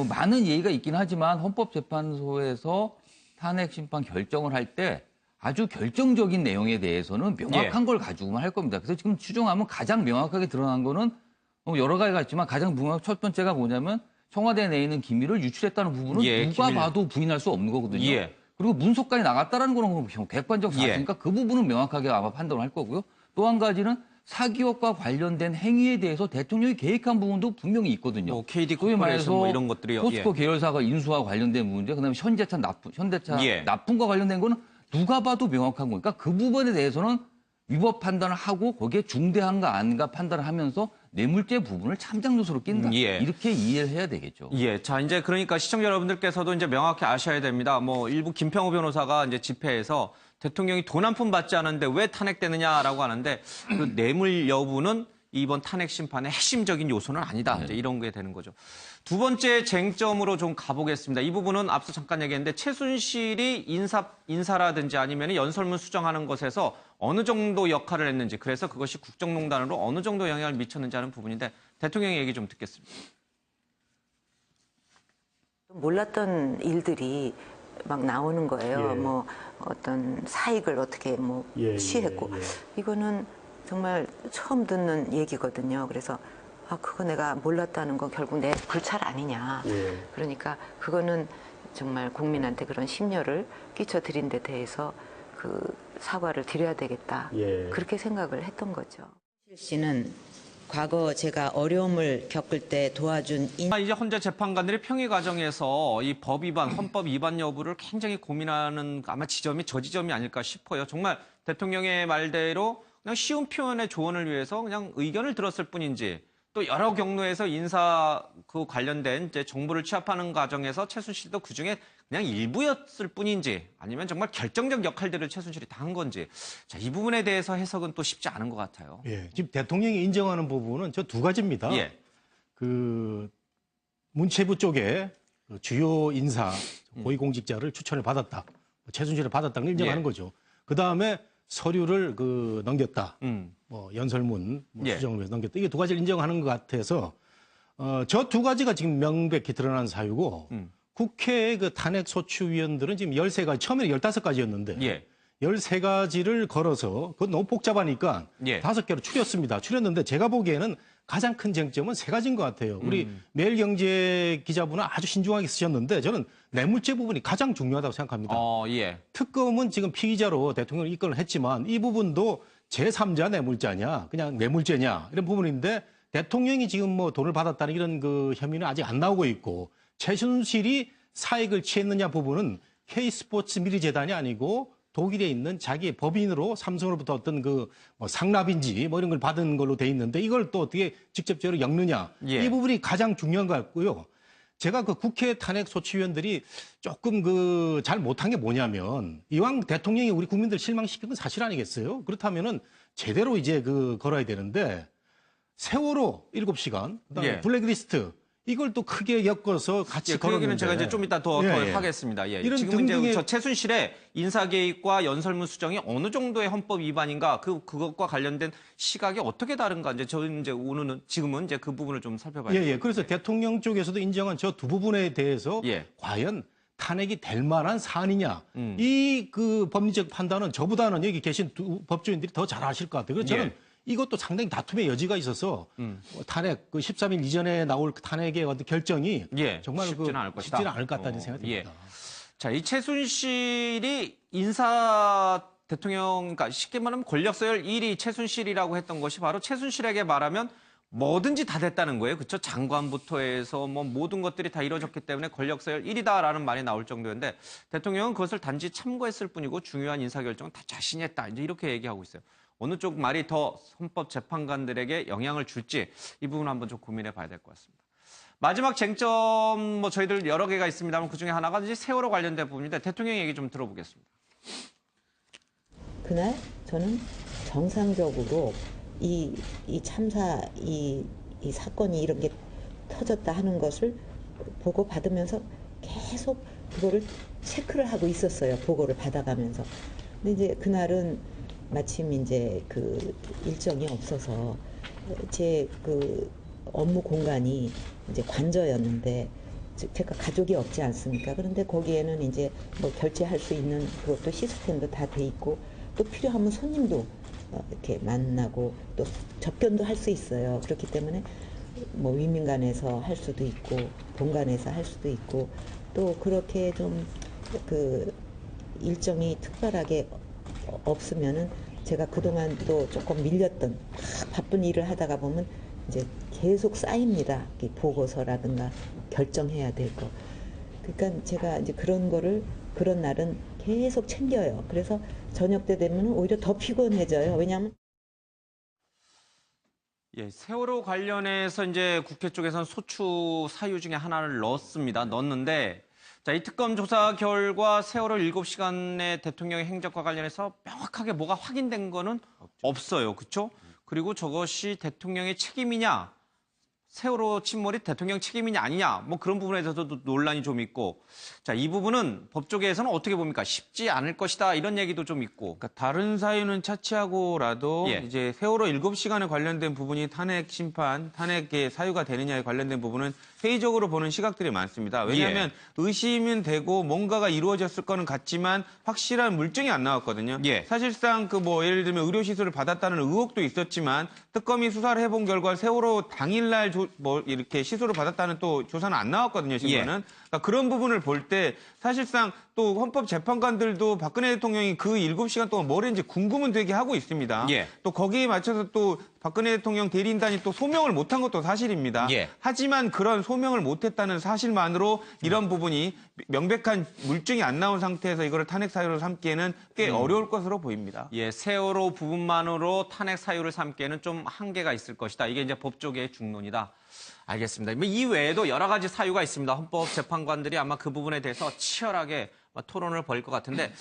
많은 예의가 있긴 하지만 헌법재판소에서 탄핵 심판 결정을 할 때 아주 결정적인 내용에 대해서는 명확한 걸 가지고만 할 겁니다. 그래서 지금 추정하면 가장 명확하게 드러난 거는 여러 가지가 있지만 가장 첫 번째가 뭐냐면 청와대 내에 있는 기밀을 유출했다는 부분은 예, 누가 기밀. 봐도 부인할 수 없는 거거든요. 예. 그리고 문서까지 나갔다라는 거는 객관적 예. 사실이니까 그 부분은 명확하게 아마 판단을 할 거고요. 또 한 가지는 사기업과 관련된 행위에 대해서 대통령이 계획한 부분도 분명히 있거든요. 뭐 KD 소위 코퍼레이션 말해서 뭐 이런 것들이요. 포스코 예. 계열사가 인수와 관련된 문제, 그다음에 현대차 예. 납품과 관련된 거는 누가 봐도 명확한 거니까 그 부분에 대해서는 위법 판단을 하고 거기에 중대한가 아닌가 판단을 하면서 뇌물죄 부분을 참작 요소로 낀다. 예. 이렇게 이해를 해야 되겠죠. 예, 자 이제 그러니까 시청자 여러분들께서도 이제 명확히 아셔야 됩니다. 뭐 일부 김평우 변호사가 이제 집회에서 대통령이 돈 한 푼 받지 않았는데 왜 탄핵되느냐라고 하는데 그 뇌물 여부는 이번 탄핵 심판의 핵심적인 요소는 아니다. 이제 이런 게 되는 거죠. 두 번째 쟁점으로 좀 가보겠습니다. 이 부분은 앞서 잠깐 얘기했는데 최순실이 인사라든지 아니면 연설문 수정하는 것에서 어느 정도 역할을 했는지, 그래서 그것이 국정농단으로 어느 정도 영향을 미쳤는지 하는 부분인데 대통령의 얘기 좀 듣겠습니다. 몰랐던 일들이 막 나오는 거예요. 뭐 어떤 사익을 어떻게 뭐 취했고 이거는 정말 처음 듣는 얘기거든요. 그래서 아 그거 내가 몰랐다는 건 결국 내 불찰 아니냐. 그러니까 그거는 정말 국민한테 그런 심려를 끼쳐드린 데 대해서 그 사과를 드려야 되겠다. 그렇게 생각을 했던 거죠. 씨는 과거 제가 어려움을 겪을 때 도와준 이제 헌재 재판관들이 평의 과정에서 이 법 위반, 헌법 위반 여부를 굉장히 고민하는 아마 지점이 저 지점이 아닐까 싶어요. 정말 대통령의 말대로 그냥 쉬운 표현의 조언을 위해서 그냥 의견을 들었을 뿐인지, 또 여러 경로에서 인사 그 관련된 이제 정보를 취합하는 과정에서 최순실도 그 중에 그냥 일부였을 뿐인지, 아니면 정말 결정적 역할들을 최순실이 다 한 건지, 자, 이 부분에 대해서 해석은 또 쉽지 않은 것 같아요. 예, 지금 대통령이 인정하는 부분은 저 두 가지입니다. 예. 그 문체부 쪽에 그 주요 인사 고위공직자를 추천을 받았다, 최순실을 받았다는 걸 인정하는 예. 거죠. 그 다음에 서류를 그 넘겼다, 뭐 연설문 뭐 예. 수정을 위해서 넘겼다. 이게 두 가지를 인정하는 것 같아서 저 두 가지가 지금 명백히 드러난 사유고 국회의 그 탄핵 소추위원들은 지금 13가지, 처음에는 15가지였는데 예. 13가지를 걸어서 그건 너무 복잡하니까 예. 5개로 줄였습니다. 줄였는데 제가 보기에는 가장 큰 쟁점은 3가지인 것 같아요. 우리 매일경제 기자분은 아주 신중하게 쓰셨는데 저는 뇌물죄 부분이 가장 중요하다고 생각합니다. 예. 특검은 지금 피의자로 대통령을 입건을 했지만 이 부분도 제3자 뇌물자냐 그냥 뇌물죄냐 이런 부분인데 대통령이 지금 뭐 돈을 받았다는 이런 그 혐의는 아직 안 나오고 있고, 최순실이 사익을 취했느냐 부분은 K스포츠 미리재단이 아니고 독일에 있는 자기의 법인으로 삼성으로부터 어떤 그 뭐 상납인지 뭐 이런 걸 받은 걸로 돼 있는데 이걸 또 어떻게 직접적으로 엮느냐, 예. 이 부분이 가장 중요한 것 같고요. 제가 그 국회 탄핵 소추위원들이 조금 그 잘 못한 게 뭐냐면, 이왕 대통령이 우리 국민들 실망시킨 건 사실 아니겠어요? 그렇다면은 제대로 이제 그 걸어야 되는데, 세월호 7시간, 그다음에 예. 블랙리스트 이걸 또 크게 엮어서 같이 그 걸었는데. 얘기는 제가 이제 좀 이따 더 예, 예. 하겠습니다. 예. 이런 지금 이제 등등의- 저 최순실의 인사 개입과 연설문 수정이 어느 정도의 헌법 위반인가, 그것과 관련된 시각이 어떻게 다른가, 이제 저는 이제 오늘은 지금은 이제 그 부분을 좀 살펴봐야 돼요. 예. 그래서 대통령 쪽에서도 인정한 저 두 부분에 대해서 예. 과연 탄핵이 될 만한 사안이냐. 이 그 법리적 판단은 저보다는 여기 계신 두 법조인들이 더 잘 아실 것 같아요. 그래서 저는 예. 이것도 상당히 다툼의 여지가 있어서 탄핵 그 13일 이전에 나올 그 탄핵의 어떤 결정이 예, 정말 쉽지는 않을 것이다. 쉽지는 않을 것 같다는 생각이 예. 듭니다. 자, 이 최순실이 그러니까 쉽게 말하면 권력 서열 1위 최순실이라고 했던 것이 바로 최순실에게 말하면 뭐든지 다 됐다는 거예요. 그렇죠? 장관부터 해서 뭐 모든 것들이 다 이루어졌기 때문에 권력 서열 1위다라는 말이 나올 정도였는데, 대통령은 그것을 단지 참고했을 뿐이고 중요한 인사결정은 다 자신이 했다, 이제 이렇게 얘기하고 있어요. 어느 쪽 말이 더 헌법 재판관들에게 영향을 줄지 이 부분 한번 좀 고민해 봐야 될 것 같습니다. 마지막 쟁점 뭐 저희들 여러 개가 있습니다만 그중에 하나가 이제 세월호 관련된 부분인데 대통령 얘기 좀 들어보겠습니다. 그날 저는 정상적으로 이 참사 이 사건이 이렇게 터졌다 하는 것을 보고 받으면서 계속 그거를 체크를 하고 있었어요. 보고를 받아가면서. 근데 이제 그날은 마침 이제 그 일정이 없어서 제 그 업무 공간이 이제 관저였는데 제가 가족이 없지 않습니까? 그런데 거기에는 이제 뭐 결제할 수 있는 그것도 시스템도 다 돼 있고 또 필요하면 손님도 이렇게 만나고 또 접견도 할 수 있어요. 그렇기 때문에 뭐 위민관에서 할 수도 있고 본관에서 할 수도 있고 또 그렇게 좀 그 일정이 특별하게 없으면은 제가 그동안 또 조금 밀렸던 바쁜 일을 하다가 보면 이제 계속 쌓입니다. 보고서라든가 결정해야 될 거. 그러니까 제가 이제 그런 거를 그런 날은 계속 챙겨요. 그래서 저녁 때 되면 오히려 더 피곤해져요. 왜냐하면 예, 세월호 관련해서 이제 국회 쪽에서는 소추 사유 중에 하나를 넣었는데, 자, 이 특검 조사 결과 세월호 7시간의 대통령의 행적과 관련해서 명확하게 뭐가 확인된 거는 없어요. 그렇죠? 그리고 저것이 대통령의 책임이냐, 세월호 침몰이 대통령 책임이냐 아니냐, 뭐 그런 부분에 대해서도 논란이 좀 있고, 자, 이 부분은 법조계에서는 어떻게 봅니까? 쉽지 않을 것이다, 이런 얘기도 좀 있고. 그러니까 다른 사유는 차치하고라도 예. 이제 세월호 7시간에 관련된 부분이 탄핵 심판, 탄핵의 사유가 되느냐에 관련된 부분은 회의적으로 보는 시각들이 많습니다. 왜냐하면 의심은 되고 뭔가가 이루어졌을 거는 같지만 확실한 물증이 안 나왔거든요. 예. 사실상 그 뭐 예를 들면 의료시설을 받았다는 의혹도 있었지만 특검이 수사를 해본 결과 세월호 당일날 뭐 이렇게 시술을 받았다는 또 조사는 안 나왔거든요. 신고는. 그러니까 그런 부분을 볼 때 사실상 또 헌법재판관들도 박근혜 대통령이 그 7시간 동안 뭘 했는지 궁금은 되게 하고 있습니다. 예. 또 거기에 맞춰서 또 박근혜 대통령 대리인단이 또 소명을 못한 것도 사실입니다. 예. 하지만 그런 소명을 못했다는 사실만으로 이런 부분이 명백한 물증이 안 나온 상태에서 이거를 탄핵 사유로 삼기에는 꽤 어려울 것으로 보입니다. 예, 세월호 부분만으로 탄핵 사유를 삼기에는 좀 한계가 있을 것이다. 이게 이제 법조계의 중론이다. 알겠습니다. 뭐 이 외에도 여러 가지 사유가 있습니다. 헌법재판관들이 아마 그 부분에 대해서 치열하게 토론을 벌일 것 같은데,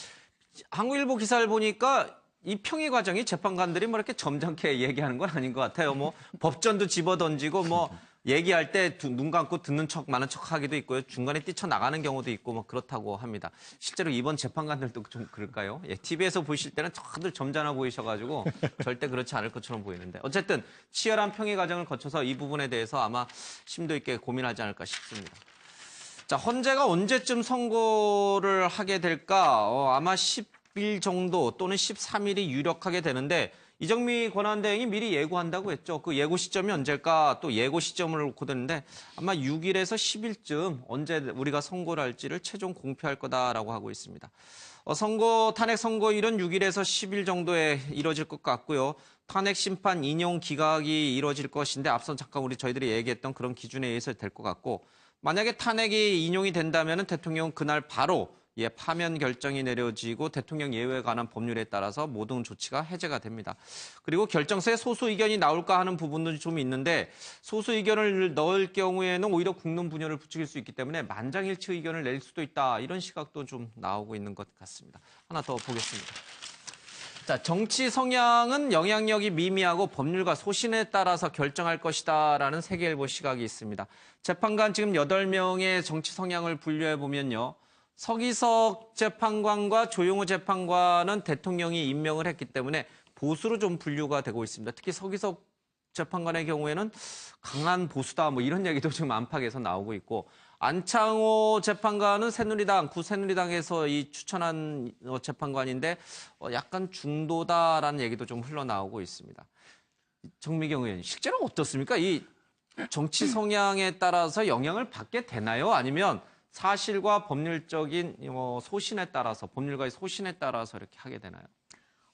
한국일보 기사를 보니까 이 평의 과정이 재판관들이 뭐 이렇게 점잖게 얘기하는 건 아닌 것 같아요. 뭐 법전도 집어던지고 뭐 얘기할 때 눈 감고 듣는 척 마는 척 하기도 있고요. 중간에 뛰쳐나가는 경우도 있고 뭐 그렇다고 합니다. 실제로 이번 재판관들도 좀 그럴까요? 예, TV에서 보실 때는 다들 점잖아 보이셔가지고 절대 그렇지 않을 것처럼 보이는데, 어쨌든 치열한 평의 과정을 거쳐서 이 부분에 대해서 아마 심도 있게 고민하지 않을까 싶습니다. 자, 헌재가 언제쯤 선고를 하게 될까? 아마 10일 정도 또는 13일이 유력하게 되는데, 이정미 권한대행이 미리 예고한다고 했죠. 그 예고 시점이 언제일까? 또 예고 시점을 놓고 됐는데 아마 6일에서 10일쯤 언제 우리가 선고를 할지를 최종 공표할 거다라고 하고 있습니다. 탄핵 선고일은 6일에서 10일 정도에 이뤄질 것 같고요. 탄핵 심판 인용 기각이 이뤄질 것인데 앞서 잠깐 저희들이 얘기했던 그런 기준에 의해서 될 것 같고, 만약에 탄핵이 인용이 된다면 대통령은 그날 바로 파면 결정이 내려지고 대통령 예우에 관한 법률에 따라서 모든 조치가 해제가 됩니다. 그리고 결정서에 소수 의견이 나올까 하는 부분도 좀 있는데, 소수 의견을 넣을 경우에는 오히려 국론 분열을 부추길 수 있기 때문에 만장일치 의견을 낼 수도 있다, 이런 시각도 좀 나오고 있는 것 같습니다. 하나 더 보겠습니다. 자, 정치 성향은 영향력이 미미하고 법률과 소신에 따라서 결정할 것이다라는 세계일보 시각이 있습니다. 재판관 지금 8명의 정치 성향을 분류해 보면요. 서기석 재판관과 조용호 재판관은 대통령이 임명을 했기 때문에 보수로 좀 분류가 되고 있습니다. 특히 서기석 재판관의 경우에는 강한 보수다, 뭐 이런 얘기도 지금 안팎에서 나오고 있고, 안창호 재판관은 새누리당에서 추천한 재판관인데 약간 중도다라는 얘기도 좀 흘러나오고 있습니다. 정미경 의원님, 실제로 어떻습니까? 이 정치 성향에 따라서 영향을 받게 되나요? 아니면 사실과 법률적인 소신에 따라서, 법률가의 소신에 따라서 이렇게 하게 되나요?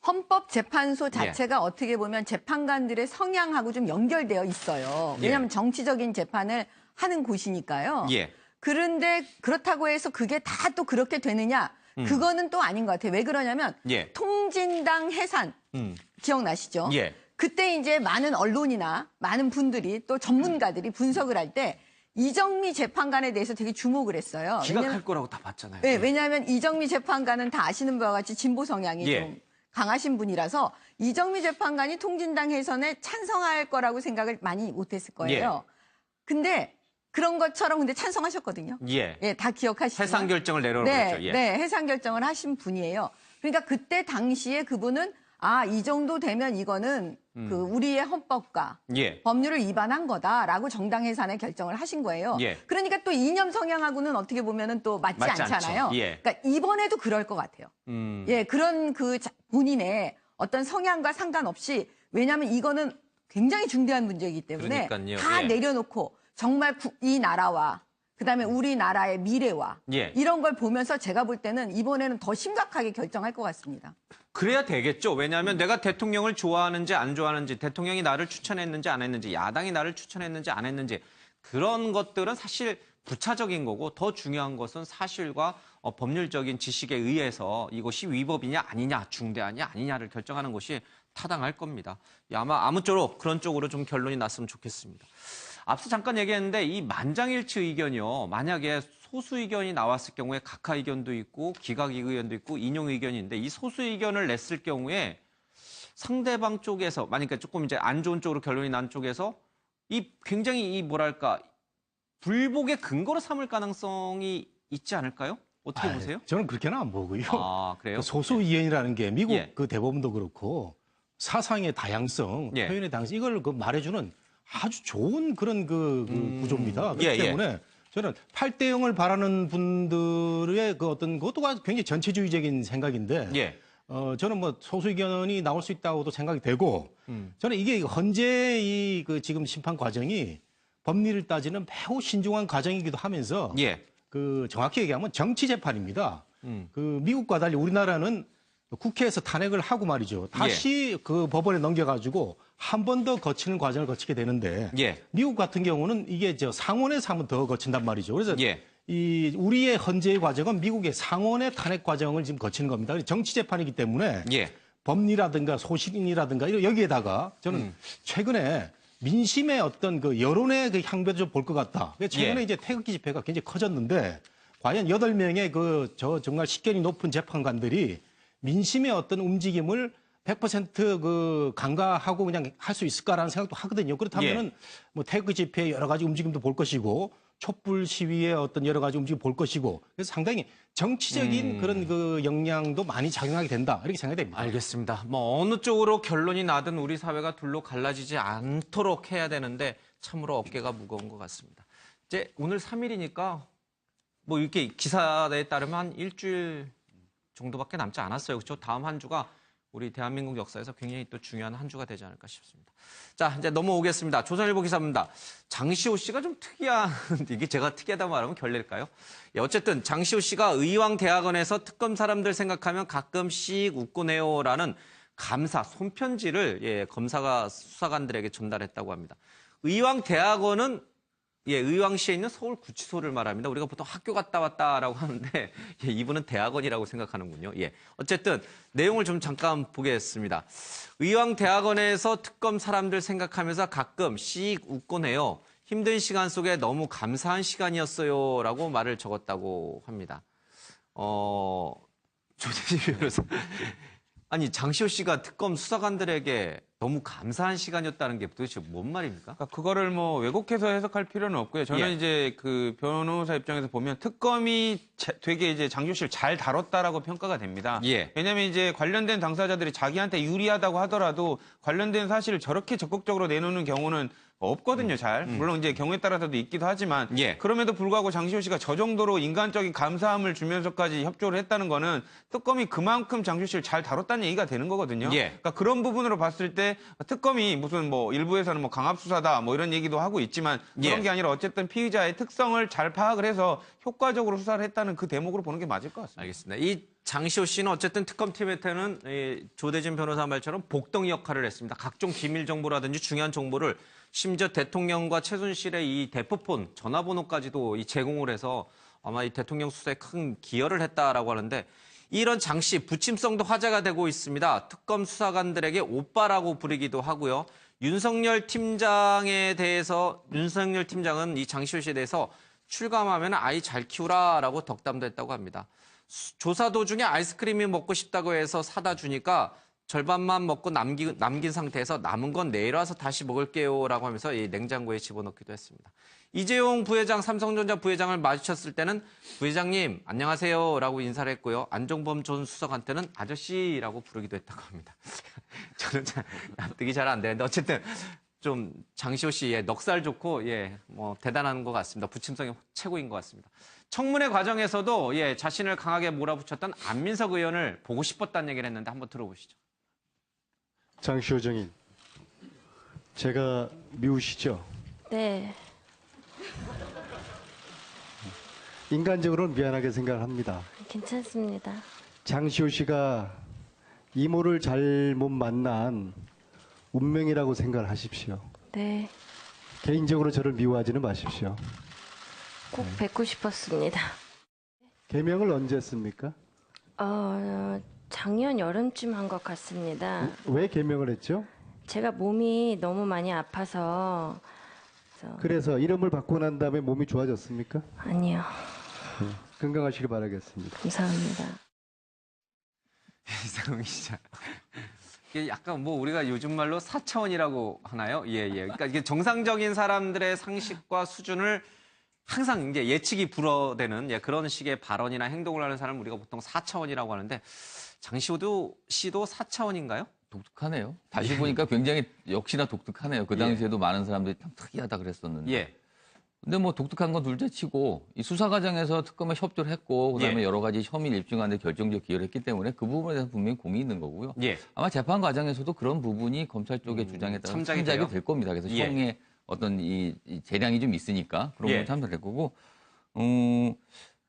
헌법재판소 자체가 어떻게 보면 재판관들의 성향하고 좀 연결되어 있어요. 왜냐하면 정치적인 재판을 하는 곳이니까요. 예. 그런데 그렇다고 해서 그게 다 또 그렇게 되느냐? 그거는 또 아닌 것 같아요. 왜 그러냐면 통진당 해산 기억나시죠? 예. 그때 이제 많은 언론이나 많은 분들이 또 전문가들이 분석을 할 때 이정미 재판관에 대해서 되게 주목을 했어요. 기각할 거라고 다 봤잖아요. 네, 왜냐하면 이정미 재판관은 다 아시는 바와 같이 진보 성향이 좀 강하신 분이라서 이정미 재판관이 통진당 해산에 찬성할 거라고 생각을 많이 못했을 거예요. 근데 그런 것처럼 근데 찬성하셨거든요. 예. 예, 다 기억하시죠. 해상 결정을 내려놓았죠. 예. 네, 해상 결정을 하신 분이에요. 그러니까 그때 당시에 그분은 이 정도 되면 이거는 그 우리의 헌법과 예. 법률을 위반한 거다라고 정당 해산의 결정을 하신 거예요. 예. 그러니까 또 이념 성향하고는 어떻게 보면은 또 맞지 맞지 않잖아요. 않죠. 예. 그러니까 이번에도 그럴 것 같아요. 예, 그런 본인의 어떤 성향과 상관없이 왜냐하면 이거는 굉장히 중대한 문제이기 때문에 그러니까요. 다 예. 내려놓고 정말 이 나라와 그다음에 우리나라의 미래와 예. 이런 걸 보면서 제가 볼 때는 이번에는 더 심각하게 결정할 것 같습니다. 그래야 되겠죠. 왜냐하면 내가 대통령을 좋아하는지 안 좋아하는지, 대통령이 나를 추천했는지 안 했는지, 야당이 나를 추천했는지 안 했는지 그런 것들은 사실 부차적인 거고 더 중요한 것은 사실과 법률적인 지식에 의해서 이것이 위법이냐 아니냐, 중대하냐 아니냐를 결정하는 것이 타당할 겁니다. 아마 아무쪼록 그런 쪽으로 좀 결론이 났으면 좋겠습니다. 앞서 잠깐 얘기했는데 이 만장일치 의견이요. 만약에 소수 의견이 나왔을 경우에 각하 의견도 있고 기각이 의견도 있고 인용 의견이 있는데 이 소수 의견을 냈을 경우에 상대방 쪽에서 만약에 조금 이제 안 좋은 쪽으로 결론이 난 쪽에서 이 굉장히 이 뭐랄까 불복의 근거로 삼을 가능성이 있지 않을까요? 어떻게 보세요? 저는 그렇게는 안 보고요. 그래요? 그 소수 의견이라는 게 미국 예. 그 대법원도 그렇고 사상의 다양성, 예. 표현의 다양성 이걸 그 말해주는 아주 좋은 그런 그 구조입니다. 그렇기 예, 예. 때문에 저는 8대 0을 바라는 분들의 그 어떤 그것도 굉장히 전체주의적인 생각인데 예. 저는 뭐 소수 의견이 나올 수 있다고도 생각이 되고 저는 이게 현재 이 그 지금 심판 과정이 법리를 따지는 매우 신중한 과정이기도 하면서 예. 그 정확히 얘기하면 정치 재판입니다. 그 미국과 달리 우리나라는 국회에서 탄핵을 하고 말이죠. 다시 그 법원에 넘겨가지고 한 번 더 거치는 과정을 거치게 되는데 예. 미국 같은 경우는 이게 상원에서 한 번 더 거친단 말이죠. 그래서 예. 이 우리의 헌재의 과정은 미국의 상원의 탄핵 과정을 지금 거치는 겁니다. 정치 재판이기 때문에 예. 법리라든가 소신이라든가 여기에다가 저는 최근에 민심의 어떤 그 여론의 그 향배도 좀 볼 것 같다. 최근에 예. 이제 태극기 집회가 굉장히 커졌는데 과연 8명의 정말 식견이 높은 재판관들이 민심의 어떤 움직임을 100% 그 간과하고 그냥 할 수 있을까라는 생각도 하거든요. 그렇다면은 뭐 태극기 집회의 여러 가지 움직임도 볼 것이고 촛불 시위의 어떤 여러 가지 움직임 볼 것이고 그래서 상당히 정치적인 그런 그 영향도 많이 작용하게 된다 이렇게 생각이 됩니다. 알겠습니다. 뭐 어느 쪽으로 결론이 나든 우리 사회가 둘로 갈라지지 않도록 해야 되는데 참으로 어깨가 무거운 것 같습니다. 이제 오늘 3일이니까 뭐 이렇게 기사에 따르면 한 일주일 정도밖에 남지 않았어요. 그렇죠? 다음 한 주가 우리 대한민국 역사에서 굉장히 또 중요한 한 주가 되지 않을까 싶습니다. 자, 이제 넘어오겠습니다. 조선일보 기사입니다. 장시호 씨가 좀 특이한, 이게 제가 특이하다 말하면 결례일까요? 예, 어쨌든 장시호 씨가 의왕대학원에서 특검 사람들 생각하면 가끔씩 웃곤 해요라는 감사, 손편지를 검사가 수사관들에게 전달했다고 합니다. 의왕대학원은 의왕시에 있는 서울구치소를 말합니다. 우리가 보통 학교 갔다 왔다라고 하는데 이분은 대학원이라고 생각하는군요. 어쨌든 내용을 좀 잠깐 보겠습니다. 의왕대학원에서 특검 사람들 생각하면서 가끔 씩 웃곤 해요. 힘든 시간 속에 너무 감사한 시간이었어요. 라고 말을 적었다고 합니다. 조대진 변호사. 아니 장시호 씨가 특검 수사관들에게 너무 감사한 시간이었다는 게 도대체 뭔 말입니까? 그러니까 그거를 뭐 왜곡해서 해석할 필요는 없고요. 저는 이제 그 변호사 입장에서 보면 특검이 되게 이제 장시호 씨를 잘 다뤘다라고 평가가 됩니다. 왜냐하면 이제 관련된 당사자들이 자기한테 유리하다고 하더라도 관련된 사실을 저렇게 적극적으로 내놓는 경우는 없거든요, 잘. 물론 이제 경우에 따라서도 있기도 하지만 그럼에도 불구하고 장시호 씨가 저 정도로 인간적인 감사함을 주면서까지 협조를 했다는 거는 특검이 그만큼 장시호 씨를 잘 다뤘다는 얘기가 되는 거거든요. 그러니까 그런 부분으로 봤을 때 특검이 무슨 뭐 일부에서는 뭐 강압수사다 뭐 이런 얘기도 하고 있지만 그런 게 아니라 어쨌든 피의자의 특성을 잘 파악을 해서 효과적으로 수사를 했다는 그 대목으로 보는 게 맞을 것 같습니다. 알겠습니다. 이 장시호 씨는 어쨌든 특검팀한테는 조대진 변호사 말처럼 복덩이 역할을 했습니다. 각종 기밀 정보라든지 중요한 정보를 심지어 대통령과 최순실의 이 대포폰 전화번호까지도 제공을 해서 아마 이 대통령 수사에 큰 기여를 했다라고 하는데 이런 장 씨 부침성도 화제가 되고 있습니다. 특검 수사관들에게 오빠라고 부르기도 하고요. 윤석열 팀장은 이 장시호 씨에 대해서 출감하면 아이 잘 키우라라고 덕담도 했다고 합니다. 조사 도중에 아이스크림이 먹고 싶다고 해서 사다 주니까 절반만 먹고 남긴 상태에서 남은 건 내일 와서 다시 먹을게요라고 하면서 이 냉장고에 집어넣기도 했습니다. 이재용 부회장, 삼성전자 부회장을 마주쳤을 때는 부회장님 안녕하세요라고 인사를 했고요. 안종범 전 수석한테는 아저씨라고 부르기도 했다고 합니다. 저는 납득이 잘 안 되는데 어쨌든 좀 장시호 씨의 넉살 좋고 뭐 대단한 것 같습니다. 부침성이 최고인 것 같습니다. 청문회 과정에서도 자신을 강하게 몰아붙였던 안민석 의원을 보고 싶었다는 얘기를 했는데 한번 들어보시죠. 장시호 정인, 제가 미우시죠? 네. 인간적으로는 미안하게 생각합니다. 괜찮습니다. 장시호 씨가 이모를 잘못 만난 운명이라고 생각을 하십시오. 네. 개인적으로 저를 미워하지는 마십시오. 꼭 뵙고 싶었습니다. 개명을 언제 했습니까? 작년 여름쯤 한 것 같습니다. 왜 개명을 했죠? 제가 몸이 너무 많이 아파서 그래서 이름을 바꾸고 난 다음에 몸이 좋아졌습니까? 아니요. 건강하시길 바라겠습니다. 감사합니다. 이상훈 기자. 이게 약간 뭐 우리가 요즘 말로 4차원이라고 하나요? 그러니까 이게 정상적인 사람들의 상식과 수준을 항상 이제 예측이 불어대는 그런 식의 발언이나 행동을 하는 사람을 우리가 보통 4차원이라고 하는데 장시호 씨도 4차원인가요? 독특하네요. 다시 보니까 굉장히 역시나 독특하네요. 그 당시에도 많은 사람들이 참 특이하다 그랬었는데. 근데 뭐 독특한 건 둘째치고 이 수사 과정에서 특검에 협조를 했고 그다음에 여러 가지 혐의를 입증하는 데 결정적 기여를 했기 때문에 그 부분에 대해서 분명히 공이 있는 거고요. 아마 재판 과정에서도 그런 부분이 검찰 쪽의 주장에 따라 참작이 될 겁니다. 그래서 형의 어떤 이 재량이 좀 있으니까 그런 건 참작될 거고.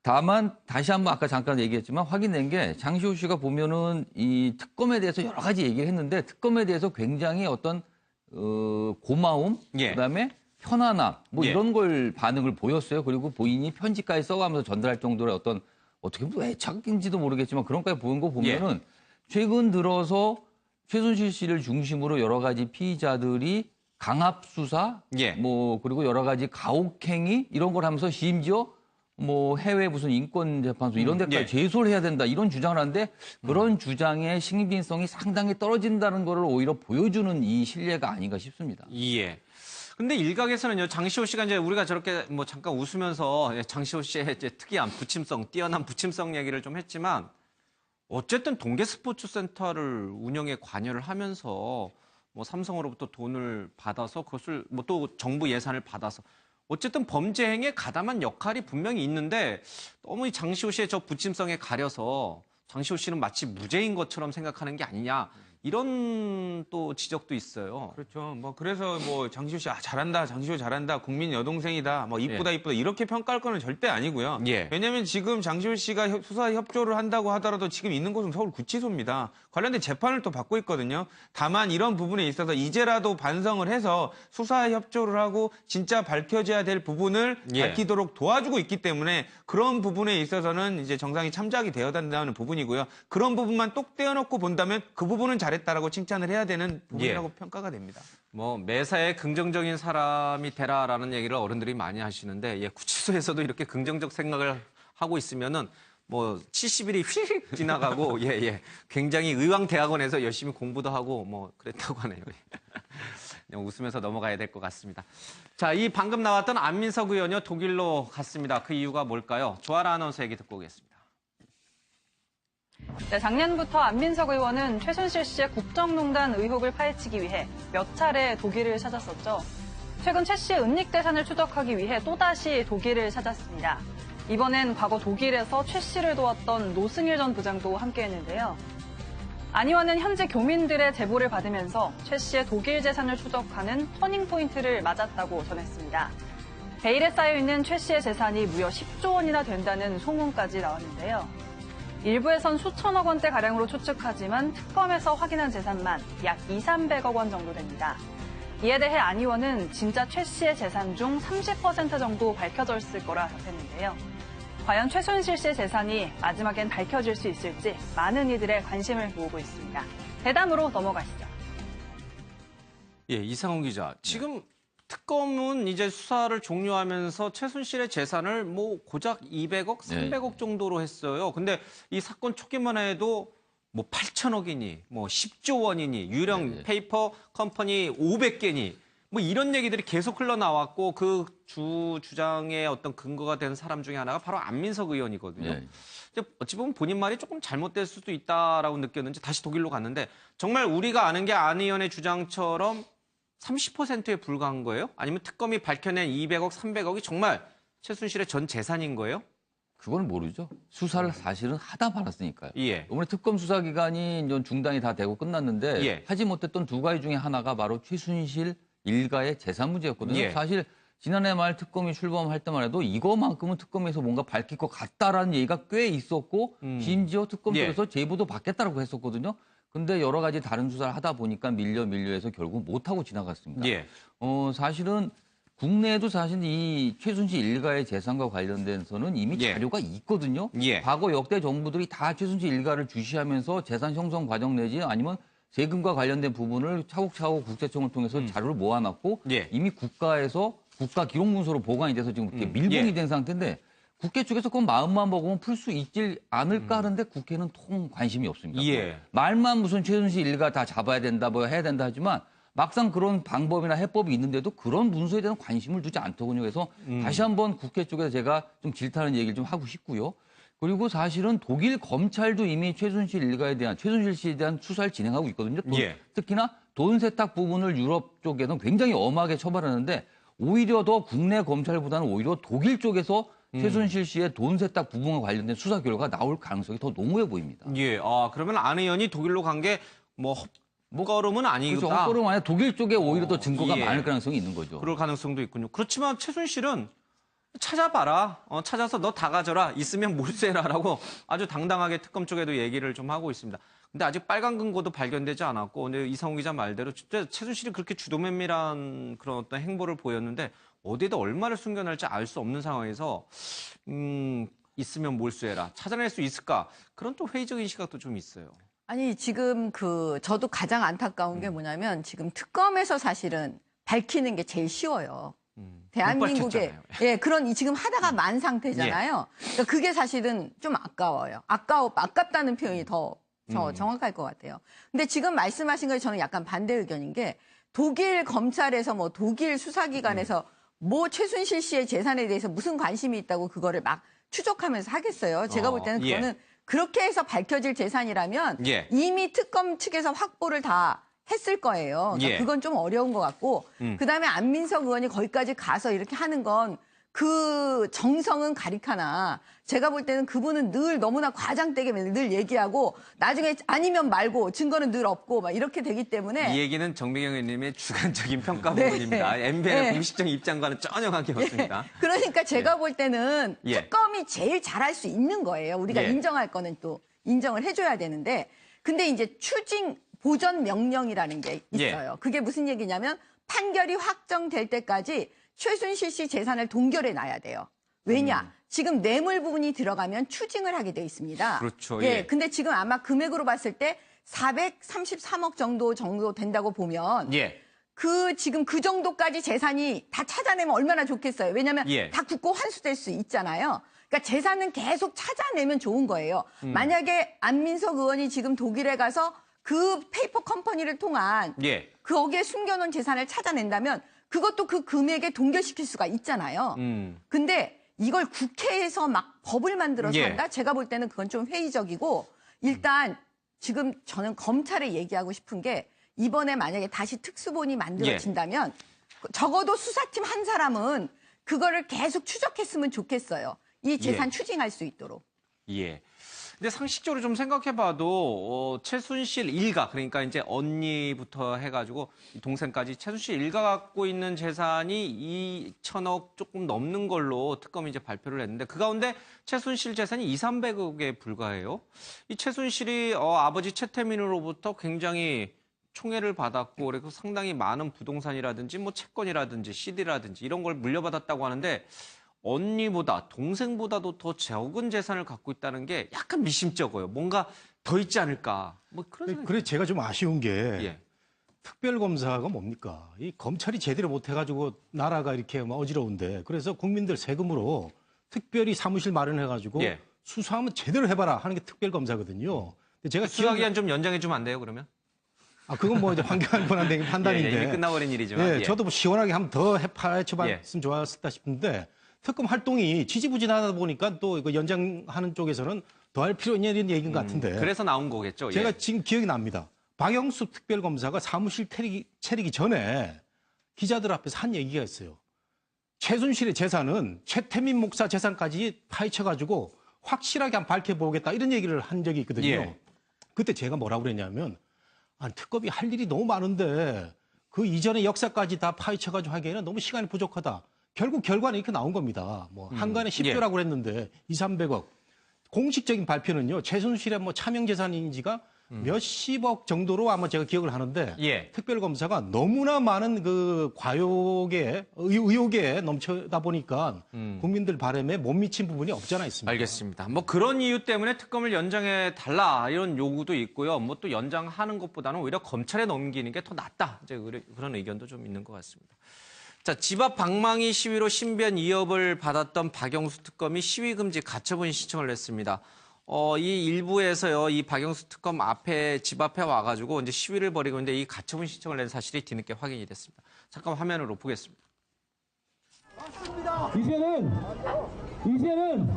다만 다시 한번 아까 잠깐 얘기했지만 확인된 게 장시호 씨가 보면은 이 특검에 대해서 여러 가지 얘기를 했는데 특검에 대해서 굉장히 어떤 고마움 그다음에 편안함 뭐 이런 걸 반응을 보였어요. 그리고 본인이 편지까지 써가면서 전달할 정도의 어떤 어떻게 보면 애착인지도 모르겠지만 그런까지 보는 거 보면은 최근 들어서 최순실 씨를 중심으로 여러 가지 피의자들이 강압 수사 뭐 그리고 여러 가지 가혹행위 이런 걸 하면서 심지어 뭐 해외 무슨 인권재판소 이런 데까지 제소를 해야 된다 이런 주장을 하는데 그런 주장의 신빙성이 상당히 떨어진다는 거를 오히려 보여주는 이 신뢰가 아닌가 싶습니다. 근데 일각에서는요, 장시호 씨가 이제 우리가 저렇게 뭐 잠깐 웃으면서 장시호 씨의 이제 특이한 부침성, 뛰어난 부침성 얘기를 좀 했지만 어쨌든 동계 스포츠 센터를 운영에 관여를 하면서 뭐 삼성으로부터 돈을 받아서 그것을 뭐 또 정부 예산을 받아서 어쨌든 범죄 행위에 가담한 역할이 분명히 있는데 너무 이 장시호 씨의 저 부침성에 가려서 장시호 씨는 마치 무죄인 것처럼 생각하는 게 아니냐 이런 또 지적도 있어요. 그렇죠. 뭐 그래서 뭐 장시호 씨 잘한다, 장시호 잘한다, 국민 여동생이다, 뭐 이쁘다 이쁘다 이렇게 평가할 거는 절대 아니고요. 왜냐하면 지금 장시호 씨가 수사 협조를 한다고 하더라도 지금 있는 곳은 서울 구치소입니다. 관련된 재판을 또 받고 있거든요. 다만 이런 부분에 있어서 이제라도 반성을 해서 수사 협조를 하고 진짜 밝혀져야 될 부분을 밝히도록 도와주고 있기 때문에 그런 부분에 있어서는 이제 정상이 참작이 되어야 된다는 부분이고요. 그런 부분만 똑 떼어놓고 본다면 그 부분은 잘했다라고 칭찬을 해야 되는 부분이라고 평가가 됩니다. 뭐 매사에 긍정적인 사람이 되라라는 얘기를 어른들이 많이 하시는데 구치소에서도 이렇게 긍정적 생각을 하고 있으면은 뭐 70일이 휙 지나가고 굉장히 의왕대학원에서 열심히 공부도 하고 뭐 그랬다고 하네요. 그냥 웃으면서 넘어가야 될 것 같습니다. 자, 이 방금 나왔던 안민석 의원이요 독일로 갔습니다. 그 이유가 뭘까요? 조아라 아나운서 얘기 듣고 오겠습니다. 네, 작년부터 안민석 의원은 최순실 씨의 국정농단 의혹을 파헤치기 위해 몇 차례 독일을 찾았었죠. 최근 최 씨의 은닉재산을 추적하기 위해 또다시 독일을 찾았습니다. 이번엔 과거 독일에서 최 씨를 도왔던 노승일 전 부장도 함께했는데요. 안 의원은 현재 교민들의 제보를 받으면서 최 씨의 독일 재산을 추적하는 터닝포인트를 맞았다고 전했습니다. 베일에 쌓여있는 최 씨의 재산이 무려 10조 원이나 된다는 소문까지 나왔는데요. 일부에선 수천억 원대가량으로 추측하지만 특검에서 확인한 재산만 약 200~300억 원 정도 됩니다. 이에 대해 안 의원은 진짜 최 씨의 재산 중 30% 정도 밝혀져 있을 거라 답했는데요. 과연 최순실 씨의 재산이 마지막엔 밝혀질 수 있을지 많은 이들의 관심을 모으고 있습니다. 대담으로 넘어가시죠. 이상훈 기자. 지금 특검은 이제 수사를 종료하면서 최순실의 재산을 뭐 고작 200억, 300억 정도로 했어요. 근데 이 사건 초기만 해도 뭐 8천억이니, 뭐 10조 원이니, 유령 네. 페이퍼 컴퍼니 500개니, 뭐 이런 얘기들이 계속 흘러나왔고 그 주장의 어떤 근거가 된 사람 중에 하나가 바로 안민석 의원이거든요. 네. 이제 어찌 보면 본인 말이 조금 잘못될 수도 있다라고 느꼈는지 다시 독일로 갔는데 정말 우리가 아는 게 안 의원의 주장처럼 30%에 불과한 거예요? 아니면 특검이 밝혀낸 200억, 300억이 정말 최순실의 전 재산인 거예요? 그건 모르죠. 수사를 사실은 하다 말았으니까요. 예. 이번에 특검 수사 기간이 이제 중단이 다 되고 끝났는데 예. 하지 못했던 두 가지 중에 하나가 바로 최순실 일가의 재산 문제였거든요. 예. 사실 지난해 말 특검이 출범할 때만 해도 이거만큼은 특검에서 뭔가 밝힐 것 같다라는 얘기가 꽤 있었고 심지어 특검 예. 쪽에서 제보도 받겠다라고 했었거든요. 근데 여러 가지 다른 수사를 하다 보니까 밀려해서 결국 못하고 지나갔습니다. 예. 사실은 국내에도 사실 이 최순실 일가의 재산과 관련돼서는 이미 예. 자료가 있거든요. 예. 과거 역대 정부들이 다 최순실 일가를 주시하면서 재산 형성 과정 내지 아니면 세금과 관련된 부분을 차곡차곡 국세청을 통해서 자료를 모아놨고 예. 이미 국가에서 국가 기록 문서로 보관이 돼서 지금 이렇게 밀봉이 예. 된 상태인데 국회 쪽에서 그건 마음만 먹으면 풀 수 있지 않을까 하는데 국회는 통 관심이 없습니다. 예. 말만 무슨 최순실 일가 다 잡아야 된다 뭐 해야 된다 하지만 막상 그런 방법이나 해법이 있는데도 그런 문서에 대한 관심을 두지 않더군요. 그래서 다시 한번 국회 쪽에서 제가 좀 질타하는 얘기를 좀 하고 싶고요. 그리고 사실은 독일 검찰도 이미 최순실 씨에 대한 수사를 진행하고 있거든요. 예. 특히나 돈 세탁 부분을 유럽 쪽에는 굉장히 엄하게 처벌하는데 오히려 더 국내 검찰보다는 오히려 독일 쪽에서 최순실 씨의 돈 세탁 부분과 관련된 수사 결과가 나올 가능성이 더 농후해 보입니다. 예. 그러면 안 의원이 독일로 간 게 뭐 헛걸음은 아니다. 그렇죠. 거꾸로 만약 독일 쪽에 오히려 더 증거가 예. 많을 가능성이 있는 거죠. 그럴 가능성도 있군요. 그렇지만 최순실은 찾아봐라. 찾아서 너 다 가져라. 있으면 몰수해라라고 아주 당당하게 특검 쪽에도 얘기를 좀 하고 있습니다. 근데 아직 빨간 근거도 발견되지 않았고, 근데 이상우 기자 말대로 진짜 최순실이 그렇게 주도면밀한 그런 어떤 행보를 보였는데 어디에다 얼마를 숨겨날지 알 수 없는 상황에서 있으면 몰수해라. 찾아낼 수 있을까? 그런 또 회의적인 시각도 좀 있어요. 아니, 지금 저도 가장 안타까운 게 뭐냐면 지금 특검에서 사실은 밝히는 게 제일 쉬워요. 대한민국에 밝혔잖아요. 지금 하다가 만 상태잖아요. 그러니까 그게 사실은 좀 아까워요. 아깝다는 표현이 더 정확할 것 같아요. 근데 지금 말씀하신 거에 저는 약간 반대 의견인 게 독일 검찰에서 뭐 독일 수사기관에서 뭐 최순실 씨의 재산에 대해서 무슨 관심이 있다고 그거를 막 추적하면서 하겠어요. 제가 볼 때는 그거는 그렇게 해서 밝혀질 재산이라면 이미 특검 측에서 확보를 다 했을 거예요. 그러니까 그건 좀 어려운 것 같고 그다음에 안민석 의원이 거기까지 가서 이렇게 하는 건 그 정성은 가리카나 제가 볼 때는 그분은 늘 너무나 과장되게 늘 얘기하고 나중에 아니면 말고 증거는 늘 없고 막 이렇게 되기 때문에 이 얘기는 정미경 의원님의 주관적인 평가 부분입니다. MBN의 공식적인 입장과는 전혀 관계없습니다. 그러니까 제가 볼 때는 특검이 제일 잘할 수 있는 거예요. 우리가 인정할 거는 또 인정을 해줘야 되는데 근데 이제 추징 보전 명령이라는 게 있어요. 그게 무슨 얘기냐면 판결이 확정될 때까지 최순실 씨 재산을 동결해 놔야 돼요. 왜냐? 지금 뇌물 부분이 들어가면 추징을 하게 돼 있습니다. 그렇죠. 근데 지금 아마 금액으로 봤을 때 433억 정도 된다고 보면 지금 그 정도까지 재산이 다 찾아내면 얼마나 좋겠어요. 왜냐하면 다 굳고 환수될 수 있잖아요. 그러니까 재산은 계속 찾아내면 좋은 거예요. 만약에 안민석 의원이 지금 독일에 가서 그 페이퍼 컴퍼니를 통한 거기에 숨겨놓은 재산을 찾아낸다면 그것도 그 금액에 동결시킬 수가 있잖아요. 근데 이걸 국회에서 막 법을 만들어서 한다? 제가 볼 때는 그건 좀 회의적이고 일단 지금 저는 검찰에 얘기하고 싶은 게 이번에 만약에 다시 특수본이 만들어진다면 적어도 수사팀 한 사람은 그거를 계속 추적했으면 좋겠어요. 이 재산 추징할 수 있도록. 근데 상식적으로 좀 생각해봐도 최순실 일가 그러니까 이제 언니부터 해가지고 동생까지 최순실 일가 갖고 있는 재산이 2천억 조금 넘는 걸로 특검이 이제 발표를 했는데 그 가운데 최순실 재산이 200~300억에 불과해요. 이 최순실이 아버지 최태민으로부터 굉장히 총애를 받았고 그리고 상당히 많은 부동산이라든지 뭐 채권이라든지 CD라든지 이런 걸 물려받았다고 하는데. 언니보다 동생보다도 더 적은 재산을 갖고 있다는 게 약간 미심쩍어요. 뭔가 더 있지 않을까. 뭐 그런 생각이. 그래 제가 좀 아쉬운 게 특별검사가 뭡니까? 이 검찰이 제대로 못해가지고 나라가 이렇게 막 어지러운데 그래서 국민들 세금으로 특별히 사무실 마련해가지고 수사하면 제대로 해봐라 하는 게 특별검사거든요. 근데 제가 수사기한 좀 연장해 주면 안 돼요, 그러면? 그건 뭐 이제 환경권한대 판단인데. 이미 끝나버린 일이지만. 저도 뭐 시원하게 한번 더 파헤쳐봤으면 좋았다 싶은데 특검 활동이 지지부진하다 보니까 또 이거 연장하는 쪽에서는 더 할 필요 있냐 이런 얘기인 것 같은데. 그래서 나온 거겠죠. 제가 지금 기억이 납니다. 박영수 특별검사가 사무실 차리기 전에 기자들 앞에서 한 얘기가 있어요. 최순실의 재산은 최태민 목사 재산까지 파헤쳐가지고 확실하게 한번 밝혀보겠다 이런 얘기를 한 적이 있거든요. 그때 제가 뭐라고 그랬냐면 특검이 할 일이 너무 많은데 그 이전의 역사까지 다 파헤쳐가지고 하기에는 너무 시간이 부족하다. 결국 결과는 이렇게 나온 겁니다. 뭐 한간에 10조라고 그랬는데 200~300억. 공식적인 발표는요. 최순실의 뭐 차명 재산인지가 몇십억 정도로 아마 제가 기억을 하는데 특별검사가 너무나 많은 그 의혹에 넘쳐다 보니까 국민들 바람에 못 미친 부분이 없지 않아 있습니다. 알겠습니다. 뭐 그런 이유 때문에 특검을 연장해 달라 이런 요구도 있고요. 뭐 또 연장하는 것보다는 오히려 검찰에 넘기는 게 더 낫다. 이제 그런 의견도 좀 있는 것 같습니다. 자, 집 앞 방망이 시위로 신변 위협을 받았던 박영수 특검이 시위 금지 가처분 신청을 냈습니다. 이 일부에서요, 이 박영수 특검 앞에, 집 앞에 와가지고 이제 시위를 벌이고 있는데 이 가처분 신청을 낸 사실이 뒤늦게 확인이 됐습니다. 잠깐 화면으로 보겠습니다. 이제는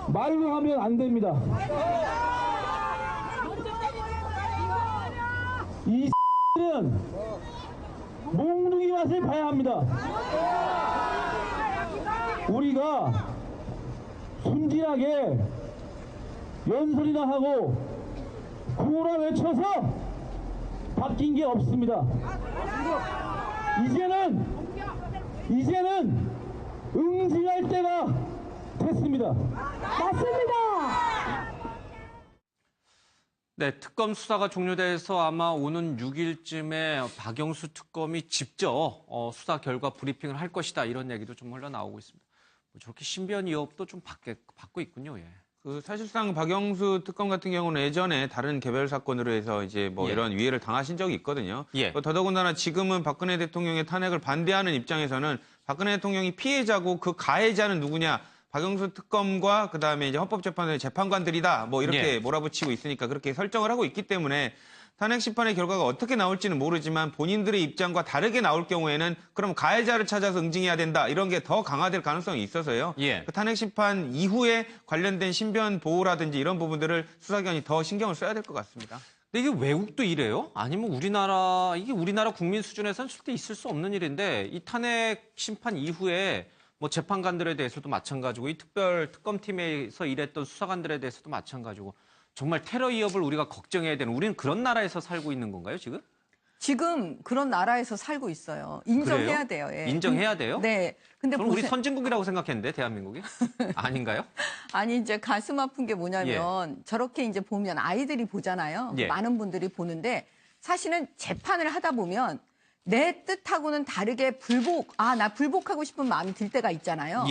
말로 하면 안 됩니다. 이 X는 몽둥이 맛을 봐야 합니다. 우리가 순진하게 연설이나 하고 구호나 외쳐서 바뀐 게 없습니다. 이제는 응징할 때가 됐습니다. 맞습니다. 네, 특검 수사가 종료돼서 아마 오는 6일쯤에 박영수 특검이 직접 수사 결과 브리핑을 할 것이다 이런 얘기도 좀 흘러나오고 있습니다. 뭐 저렇게 신변 위협도 좀 받고 있군요. 사실상 박영수 특검 같은 경우는 예전에 다른 개별 사건으로 해서 이제 뭐 이런 위해를 당하신 적이 있거든요. 더더군다나 지금은 박근혜 대통령의 탄핵을 반대하는 입장에서는 박근혜 대통령이 피해자고 그 가해자는 누구냐? 박영수 특검과 그다음에 이제 헌법재판소의 재판관들이다. 뭐 이렇게 몰아붙이고 있으니까 그렇게 설정을 하고 있기 때문에 탄핵 심판의 결과가 어떻게 나올지는 모르지만 본인들의 입장과 다르게 나올 경우에는 그럼 가해자를 찾아서 응징해야 된다. 이런 게 더 강화될 가능성이 있어서요. 그 탄핵 심판 이후에 관련된 신변 보호라든지 이런 부분들을 수사기관이 더 신경을 써야 될 것 같습니다. 근데 이게 외국도 이래요? 아니면 이게 우리나라 국민 수준에서는 절대 있을 수 없는 일인데 이 탄핵 심판 이후에 뭐 재판관들에 대해서도 마찬가지고 이 특별 특검팀에서 일했던 수사관들에 대해서도 마찬가지고 정말 테러 위협을 우리가 걱정해야 되는 우리는 그런 나라에서 살고 있는 건가요, 지금? 지금 그런 나라에서 살고 있어요. 인정해야 돼요. 인정해야 돼요? 네. 근데 저는 우리 선진국이라고 생각했는데 대한민국이 아닌가요? 아니 이제 가슴 아픈 게 뭐냐면 저렇게 이제 보면 아이들이 보잖아요. 많은 분들이 보는데 사실은 재판을 하다 보면 내 뜻하고는 다르게 나 불복하고 싶은 마음이 들 때가 있잖아요.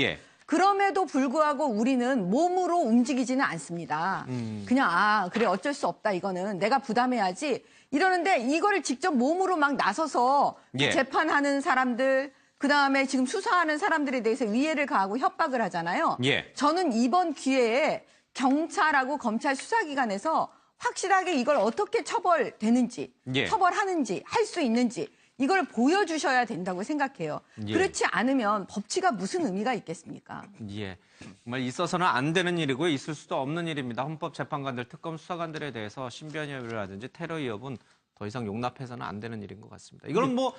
그럼에도 불구하고 우리는 몸으로 움직이지는 않습니다. 그냥 그래 어쩔 수 없다 이거는 내가 부담해야지 이러는데 이거를 직접 몸으로 막 나서서 재판하는 사람들 그다음에 지금 수사하는 사람들에 대해서 위해를 가하고 협박을 하잖아요. 저는 이번 기회에 경찰하고 검찰 수사기관에서 확실하게 이걸 어떻게 처벌되는지 처벌하는지 할 수 있는지 이걸 보여주셔야 된다고 생각해요. 그렇지 않으면 법치가 무슨 의미가 있겠습니까? 정말 있어서는 안 되는 일이고요. 있을 수도 없는 일입니다. 헌법재판관들, 특검 수사관들에 대해서 신변 위협이라든지 테러 위협은 더 이상 용납해서는 안 되는 일인 것 같습니다. 이거는 뭐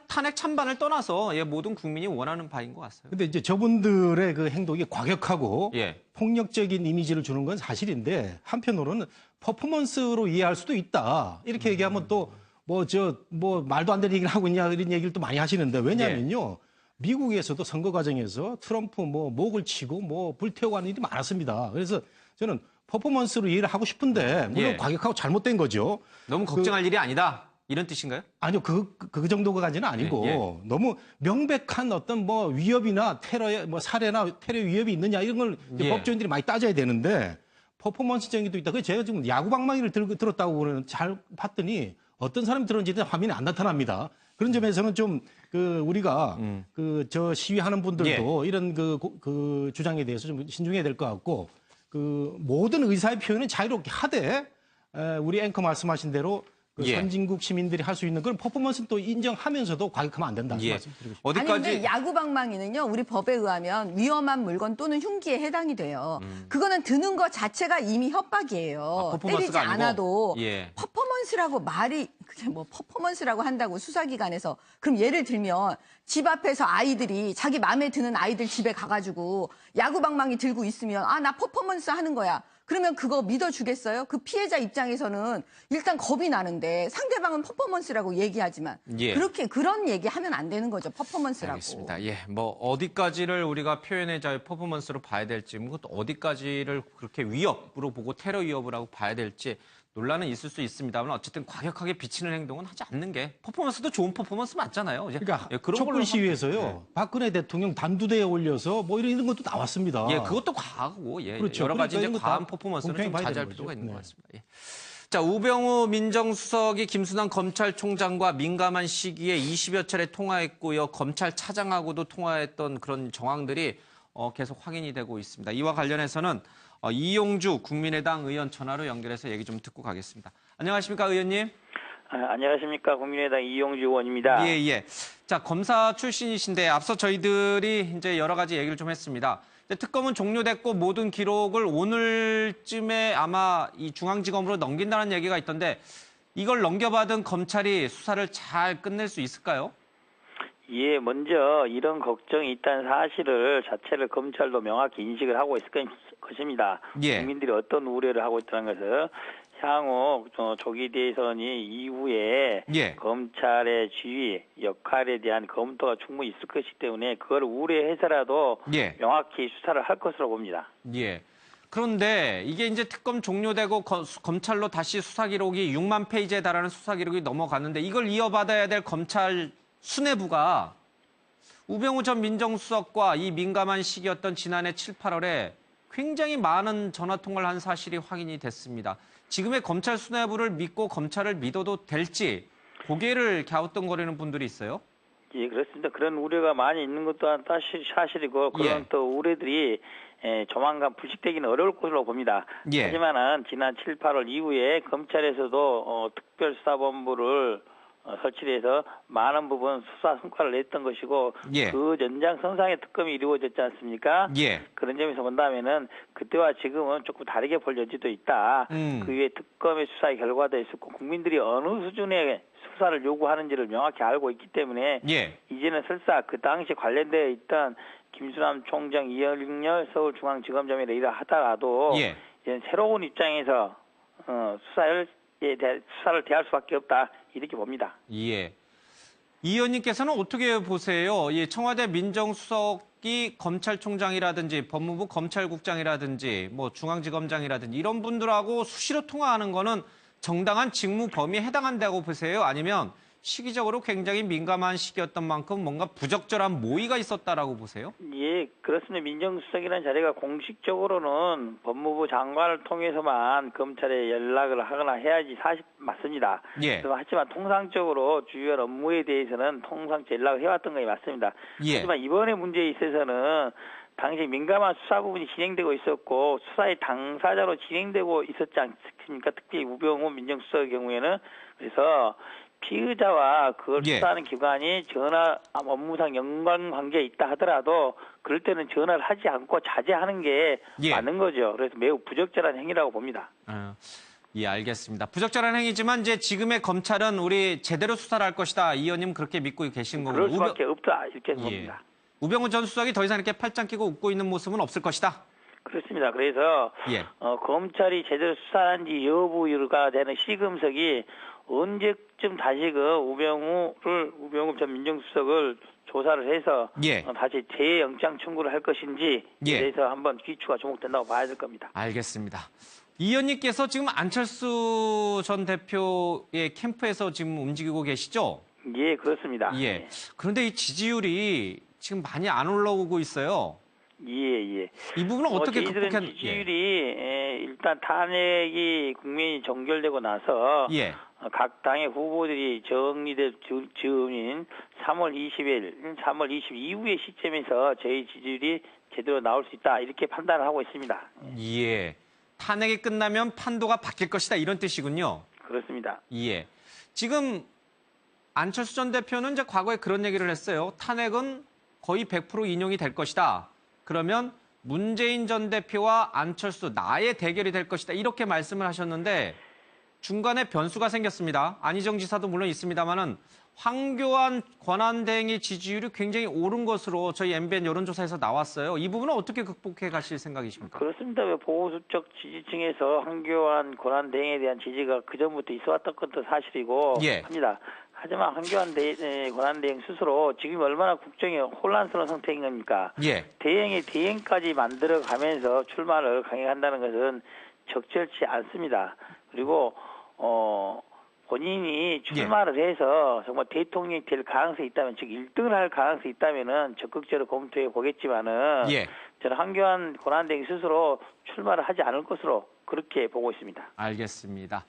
탄핵 찬반을 떠나서 모든 국민이 원하는 바인 것 같아요. 근데 이제 저분들의 그 행동이 과격하고 폭력적인 이미지를 주는 건 사실인데 한편으로는 퍼포먼스로 이해할 수도 있다. 이렇게 얘기하면 또 말도 안 되는 얘기를 하고 있냐 이런 얘기를 또 많이 하시는데 왜냐면요. 미국에서도 선거 과정에서 트럼프 목을 치고 불태우고 하는 일이 많았습니다. 그래서 저는 퍼포먼스로 이해를 하고 싶은데 물론 과격하고 잘못된 거죠. 너무 걱정할 일이 아니다. 이런 뜻인가요? 아니요. 그 정도까지는 아니고 너무 명백한 어떤 위협이나 테러의 사례나 테러 위협이 있느냐 이런 걸 법조인들이 많이 따져야 되는데 퍼포먼스적인 게 있다. 그래서 제가 지금 야구 방망이를 들었다고 그러는 잘 봤더니 어떤 사람이 들었는지는 화면에 안 나타납니다. 그런 점에서는 좀 우리가 저 시위하는 분들도 이런 그 주장에 대해서 좀 신중해야 될 것 같고 모든 의사의 표현은 자유롭게 하되 우리 앵커 말씀하신 대로 그 예. 선진국 시민들이 할 수 있는 그런 퍼포먼스는 또 인정하면서도 과격하면 안 된다. 예. 말씀드리고 싶습니다. 아니 어디까지 근데 야구 방망이는요 우리 법에 의하면 위험한 물건 또는 흉기에 해당이 돼요. 그거는 드는 것 자체가 이미 협박이에요. 때리지 퍼포먼스가 아니고? 않아도 예. 퍼포먼스라고 말이 그게 뭐 퍼포먼스라고 한다고 수사기관에서 그럼 예를 들면 집 앞에서 아이들이 자기 마음에 드는 아이들 집에 가가지고 야구 방망이 들고 있으면 아 나 퍼포먼스 하는 거야. 그러면 그거 믿어주겠어요? 그 피해자 입장에서는 일단 겁이 나는데 상대방은 퍼포먼스라고 얘기하지만 예. 그런 얘기하면 안 되는 거죠. 퍼포먼스라고. 알겠습니다. 예, 뭐 어디까지를 우리가 표현의 자유 퍼포먼스로 봐야 될지, 뭐 또 어디까지를 그렇게 위협으로 보고 테러 위협을 하고 봐야 될지 논란은 있을 수 있습니다만 어쨌든 과격하게 비치는 행동은 하지 않는 게 퍼포먼스도 좋은 퍼포먼스 맞잖아요. 이제 그러니까 예, 그런 촛불 걸로 시위에서요. 박근혜 대통령 단두대에 올려서 뭐 이런 것도 나왔습니다. 예, 그것도 과하고 예, 그렇죠. 여러 가지 그러니까 이제 이거 과한 다 퍼포먼스는 공평히 좀 봐야 자제할 되는 필요가 거죠. 있는 네. 것 같습니다. 예. 자, 우병우 민정수석이 김순환 검찰총장과 민감한 시기에 20여 차례 통화했고요. 검찰차장하고도 통화했던 그런 정황들이 계속 확인이 되고 있습니다. 이와 관련해서는 이용주 국민의당 의원 전화로 연결해서 얘기 좀 듣고 가겠습니다. 안녕하십니까, 의원님? 안녕하십니까. 국민의당 이용주 의원입니다. 예, 예. 자, 검사 출신이신데 앞서 저희들이 이제 여러 가지 얘기를 좀 했습니다. 특검은 종료됐고 모든 기록을 오늘쯤에 아마 이 중앙지검으로 넘긴다는 얘기가 있던데 이걸 넘겨받은 검찰이 수사를 잘 끝낼 수 있을까요? 예, 먼저 이런 걱정이 있다는 사실을 자체를 검찰도 명확히 인식을 하고 있을 것입니다. 예. 국민들이 어떤 우려를 하고 있다는 것을 향후 조기 대선이 이후에 예. 검찰의 지위, 역할에 대한 검토가 충분히 있을 것이기 때문에 그걸 우려해서라도 예. 명확히 수사를 할 것으로 봅니다. 예. 그런데 이게 이제 특검 종료되고 검찰로 다시 수사 기록이 6만 페이지에 달하는 수사 기록이 넘어갔는데 이걸 이어받아야 될 검찰 수뇌부가 우병우 전 민정수석과 이 민감한 시기였던 지난해 7, 8월에 굉장히 많은 전화 통화를 한 사실이 확인이 됐습니다. 지금의 검찰 수뇌부를 믿고 검찰을 믿어도 될지 고개를 갸우뚱거리는 분들이 있어요. 예, 그렇습니다. 그런 우려가 많이 있는 것도 사실이고 그런 예. 또 우려들이 조만간 불식되기는 어려울 것으로 봅니다. 예. 하지만은 지난 7, 8월 이후에 검찰에서도 특별수사본부를 설치해서 많은 부분 수사 성과를 냈던 것이고 예. 그 연장선상의 특검이 이루어졌지 않습니까? 예. 그런 점에서 본다면은 그때와 지금은 조금 다르게 볼 여지도 있다. 그 위에 특검의 수사의 결과도 있었고 국민들이 어느 수준의 수사를 요구하는지를 명확히 알고 있기 때문에 예. 이제는 설사 그 당시 관련되어 있던 김수남 총장, 이영렬 서울중앙지검장이라 일을 하다가도 예. 이제 새로운 입장에서 수사를 대할 수밖에 없다 이렇게 봅니다. 예. 이 의원님께서는 어떻게 보세요? 예, 청와대 민정수석이 검찰총장이라든지 법무부 검찰국장이라든지 뭐 중앙지검장이라든지 이런 분들하고 수시로 통화하는 거는 정당한 직무 범위에 해당한다고 보세요? 아니면 시기적으로 굉장히 민감한 시기였던 만큼 뭔가 부적절한 모의가 있었다라고 보세요? 예, 그렇습니다. 민정수석이라는 자리가 공식적으로는 법무부 장관을 통해서만 검찰에 연락을 하거나 해야지 사실 맞습니다. 예. 하지만 통상적으로 주요한 업무에 대해서는 통상 연락을 해왔던 것이 맞습니다. 예. 하지만 이번에 문제에 있어서는 당시 민감한 수사 부분이 진행되고 있었고 수사의 당사자로 진행되고 있었지 않습니까? 특히 우병우 민정수석의 경우에는 그래서 피의자와 그걸 예. 수사하는 기관이 전화 업무상 연관관계에 있다 하더라도 그럴 때는 전화를 하지 않고 자제하는 게 예. 맞는 거죠. 그래서 매우 부적절한 행위라고 봅니다. 예, 알겠습니다. 부적절한 행위지만 이제 지금의 검찰은 우리 제대로 수사를 할 것이다. 이 의원님 그렇게 믿고 계신 거고요. 그럴 수밖에 없다 이렇게 예. 봅니다. 우병우 전 수석이 더 이상 이렇게 팔짱 끼고 웃고 있는 모습은 없을 것이다. 그렇습니다. 그래서 예. 검찰이 제대로 수사한지 여부가 되는 시금석이 언제쯤 다시 그 우병우 전 민정수석을 조사를 해서 예. 다시 재영장 청구를 할 것인지에 예. 대해서 한번 귀추가 주목된다고 봐야 될 겁니다. 알겠습니다. 이 의원님께서 지금 안철수 전 대표의 캠프에서 지금 움직이고 계시죠? 예, 그렇습니다. 예. 그런데 이 지지율이 지금 많이 안 올라오고 있어요. 예. 이 부분은 어떻게 저희들은 극복한? 지지율이 일단 탄핵이 국면이 종결되고 나서 예. 각 당의 후보들이 정리될 즈음인 3월 20일, 3월 20일 이후의 시점에서 저희 지지율이 제대로 나올 수 있다 이렇게 판단을 하고 있습니다. 예. 탄핵이 끝나면 판도가 바뀔 것이다 이런 뜻이군요. 그렇습니다. 예. 지금 안철수 전 대표는 이제 과거에 그런 얘기를 했어요. 탄핵은 거의 100% 인용이 될 것이다. 그러면 문재인 전 대표와 안철수 나의 대결이 될 것이다. 이렇게 말씀을 하셨는데 중간에 변수가 생겼습니다. 안희정 지사도 물론 있습니다만은 황교안 권한대행의 지지율이 굉장히 오른 것으로 저희 MBN 여론조사에서 나왔어요. 이 부분은 어떻게 극복해 가실 생각이십니까? 그렇습니다. 보수적 지지층에서 황교안 권한대행에 대한 지지가 그전부터 있어왔던 것도 사실이고 예. 합니다. 하지만 황교안 권한대행 스스로 지금 얼마나 국정이 혼란스러운 상태인 겁니까? 예. 대행이 대행까지 만들어가면서 출마를 강행한다는 것은 적절치 않습니다. 그리고 본인이 출마를 해서 정말 대통령이 될 가능성이 있다면, 즉 1등을 할 가능성이 있다면은 적극적으로 검토해 보겠지만은 예. 저는 황교안 권한대행 스스로 출마를 하지 않을 것으로 그렇게 보고 있습니다. 알겠습니다.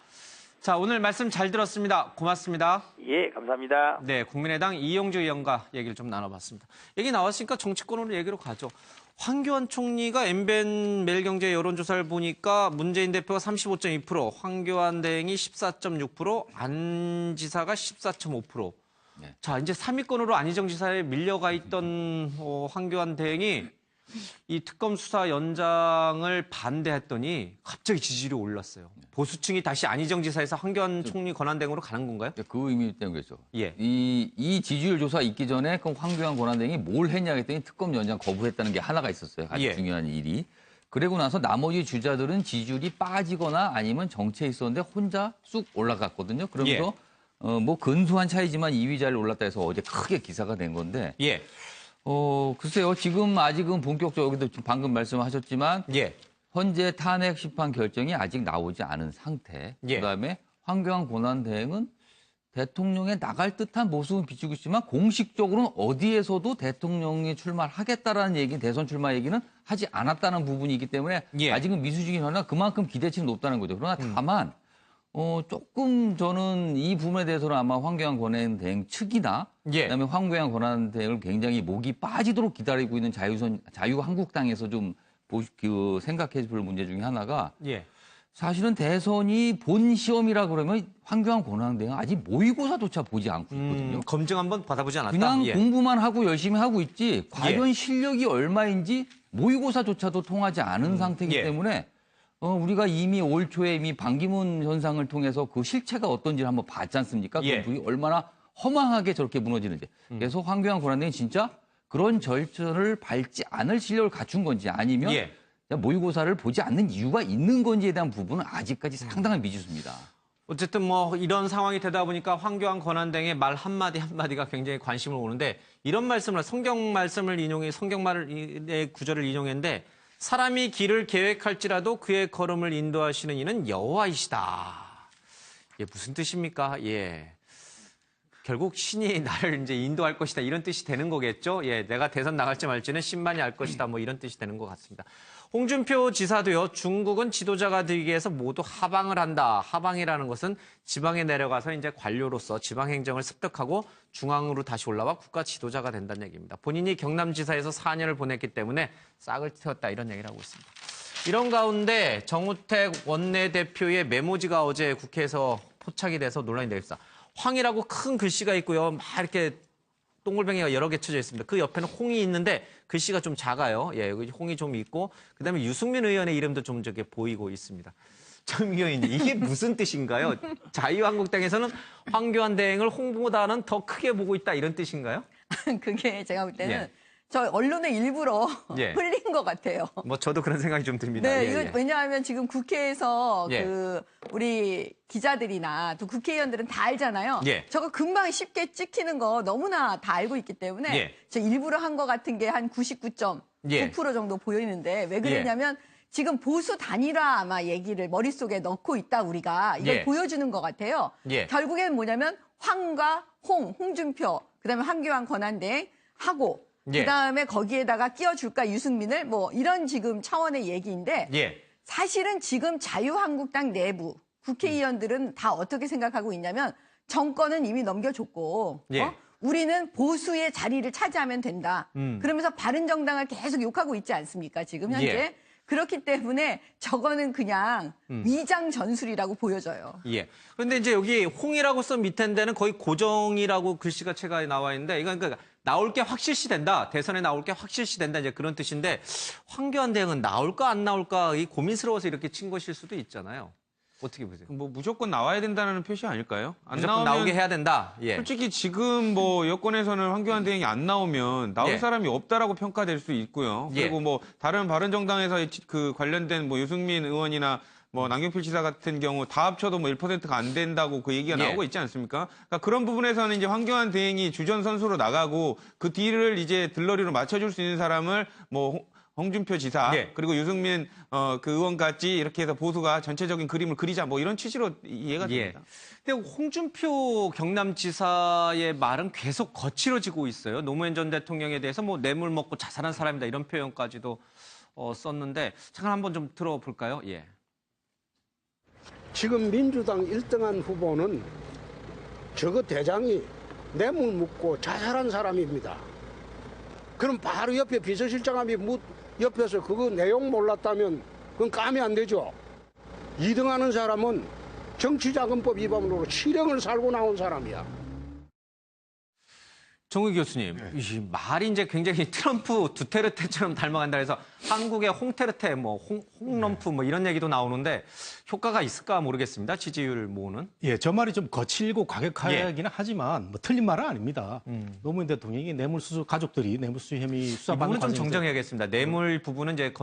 자, 오늘 말씀 잘 들었습니다. 고맙습니다. 예, 감사합니다. 네, 국민의당 이용주 의원과 얘기를 좀 나눠봤습니다. 얘기 나왔으니까 정치권으로 얘기로 가죠. 황교안 총리가 MBN 매일경제 여론조사를 보니까 문재인 대표가 35.2%, 황교안 대행이 14.6%, 안 지사가 14.5%. 네. 자, 이제 3위권으로 안희정 지사에 밀려가 있던 황교안 대행이 이 특검 수사 연장을 반대했더니 갑자기 지지율이 올랐어요. 보수층이 다시 안희정 지사에서 황교안 총리 권한대행으로 가는 건가요? 그 의미 때문에 그랬죠. 예. 이 지지율 조사 있기 전에 그럼 황교안 권한대행이 뭘 했냐 했더니 특검 연장 거부했다는 게 하나가 있었어요. 아주 예. 중요한 일이. 그리고 나서 나머지 주자들은 지지율이 빠지거나 아니면 정체에 있었는데 혼자 쑥 올라갔거든요. 그러면서 뭐 근소한 차이지만 2위 자리에 올랐다 해서 어제 크게 기사가 된 건데. 예. 글쎄요. 지금 아직은 본격적으로 방금 말씀하셨지만 예. 현재 탄핵 심판 결정이 아직 나오지 않은 상태. 예. 그다음에 황교안 권한대행은 대통령에 나갈 듯한 모습은 비추고 있지만 공식적으로는 어디에서도 대통령이 출마를 하겠다라는 얘기, 대선 출마 얘기는 하지 않았다는 부분이 있기 때문에 예. 아직은 미수직이긴 하나 그만큼 기대치는 높다는 거죠. 그러나 다만 조금 저는 이 부분에 대해서는 아마 황교안 권한대행 측이나 예. 그다음에 황교안 권한대행을 굉장히 목이 빠지도록 기다리고 있는 자유한국당에서 좀 생각해 볼 문제 중에 하나가 예. 사실은 대선이 본 시험이라 그러면 황교안 권한대행은 아직 모의고사조차 보지 않고 있거든요. 검증 한번 받아보지 않았다? 그냥 예. 공부만 하고 열심히 하고 있지 과연 실력이 얼마인지 모의고사조차도 통하지 않은 상태이기 예. 때문에 우리가 이미 올 초에 이미 반기문 현상을 통해서 그 실체가 어떤지를 한번 봤지 않습니까? 예. 그게 얼마나 허망하게 저렇게 무너지는지. 그래서 황교안 권한대행이 진짜 그런 절차를 밟지 않을 실력을 갖춘 건지 아니면 예. 모의고사를 보지 않는 이유가 있는 건지에 대한 부분은 아직까지 상당한 미지수입니다. 어쨌든 뭐 이런 상황이 되다 보니까 황교안 권한대행의 말 한마디 한마디가 굉장히 관심을 오는데 이런 말씀을 성경 말씀을 인용해 성경말의 구절을 인용했는데 사람이 길을 계획할지라도 그의 걸음을 인도하시는 이는 여호와이시다. 이게 무슨 뜻입니까? 예. 결국 신이 나를 이제 인도할 것이다 이런 뜻이 되는 거겠죠. 예, 내가 대선 나갈지 말지는 신만이 알 것이다 뭐 이런 뜻이 되는 것 같습니다. 홍준표 지사도요. 중국은 지도자가 되기 위해서 모두 하방을 한다. 하방이라는 것은 지방에 내려가서 이제 관료로서 지방 행정을 습득하고 중앙으로 다시 올라와 국가 지도자가 된다는 얘기입니다. 본인이 경남지사에서 4년을 보냈기 때문에 싹을 틔웠다 이런 얘기를 하고 있습니다. 이런 가운데 정우택 원내대표의 메모지가 어제 국회에서 포착이 돼서 논란이 되고 있습니다. 황이라고 큰 글씨가 있고요. 막 이렇게 동글뱅이가 여러 개 쳐져 있습니다. 그 옆에는 홍이 있는데 글씨가 좀 작아요. 예, 여기 홍이 좀 있고 그다음에 유승민 의원의 이름도 좀 저게 보이고 있습니다. 정미 의원님, 이게 무슨 뜻인가요? 자유한국당에서는 황교안 대행을 홍보보다는 더 크게 보고 있다 이런 뜻인가요? 그게 제가 볼 때는 예. 저 언론에 일부러 예. 흘린 것 같아요. 뭐 저도 그런 생각이 좀 듭니다. 네, 예, 이거 예. 왜냐하면 지금 국회에서 예. 우리 기자들이나 또 국회의원들은 다 알잖아요. 예. 저거 금방 쉽게 찍히는 거 너무나 다 알고 있기 때문에 예. 저 일부러 한 것 같은 게 한 99.9% 예. 정도 보이는데 왜 그러냐면 지금 보수 단일화 아마 얘기를 머릿속에 넣고 있다 우리가 이걸 예. 보여주는 것 같아요. 예. 결국엔 뭐냐면 황과 홍준표, 그다음에 황교안 권한대행 하고 예. 그다음에 거기에다가 끼워줄까 유승민을 뭐 이런 지금 차원의 얘기인데 예. 사실은 지금 자유한국당 내부 국회의원들은 다 어떻게 생각하고 있냐면 정권은 이미 넘겨줬고 예. 우리는 보수의 자리를 차지하면 된다. 그러면서 바른정당을 계속 욕하고 있지 않습니까? 지금 현재. 예. 그렇기 때문에 저거는 그냥 위장 전술이라고 보여져요. 예. 그런데 이제 여기 홍이라고 쓴 밑에 데는 거의 고정이라고 글씨가 채가 나와 있는데 이건 그러니까 나올 게 확실시된다. 대선에 나올 게 확실시된다. 이제 그런 뜻인데 황교안 대행은 나올까 안 나올까 이 고민스러워서 이렇게 친 것일 수도 있잖아요. 어떻게 보세요? 뭐 무조건 나와야 된다는 표시 아닐까요? 안 무조건 나오면 나오게 해야 된다. 예. 솔직히 지금 뭐 여권에서는 황교안 대행이 안 나오면 나올 예. 사람이 없다라고 평가될 수 있고요. 예. 그리고 뭐 다른 바른정당에서 그 관련된 뭐 유승민 의원이나 뭐 남경필 지사 같은 경우 다 합쳐도 뭐 1%가 안 된다고 그 얘기가 예. 나오고 있지 않습니까? 그러니까 그런 부분에서는 이제 황교안 대행이 주전 선수로 나가고 그 뒤를 이제 들러리로 맞춰줄 수 있는 사람을 뭐 홍준표 지사 예. 그리고 유승민 그 의원까지 이렇게 해서 보수가 전체적인 그림을 그리자 뭐 이런 취지로 이해가 예. 됩니다. 근데 홍준표 경남지사의 말은 계속 거칠어지고 있어요. 노무현 전 대통령에 대해서 뭐 뇌물 먹고 자살한 사람이다 이런 표현까지도 썼는데 잠깐 한번 좀 들어볼까요? 예. 지금 민주당 1등한 후보는 저거 대장이 뇌물 묻고 자살한 사람입니다. 그럼 바로 옆에 비서실장함이 옆에서 그거 내용 몰랐다면 그건 감이 안 되죠. 2등하는 사람은 정치자금법 위반으로 실형을 살고 나온 사람이야. 정의 교수님, 이 말이 이제 굉장히 트럼프 두테르테처럼 닮아간다 해서 한국의 홍테르테, 뭐 홍럼프 뭐 이런 얘기도 나오는데 효과가 있을까 모르겠습니다. 지지율 모으는. 예, 저 말이 좀 거칠고 과격하기는 하지만 뭐 틀린 말은 아닙니다. 노무현 대통령이 뇌물수수 가족들이 뇌물수수 혐의 이 수사받는 부분은 좀 과정에서 정정해야겠습니다. 뇌물 부분은 이제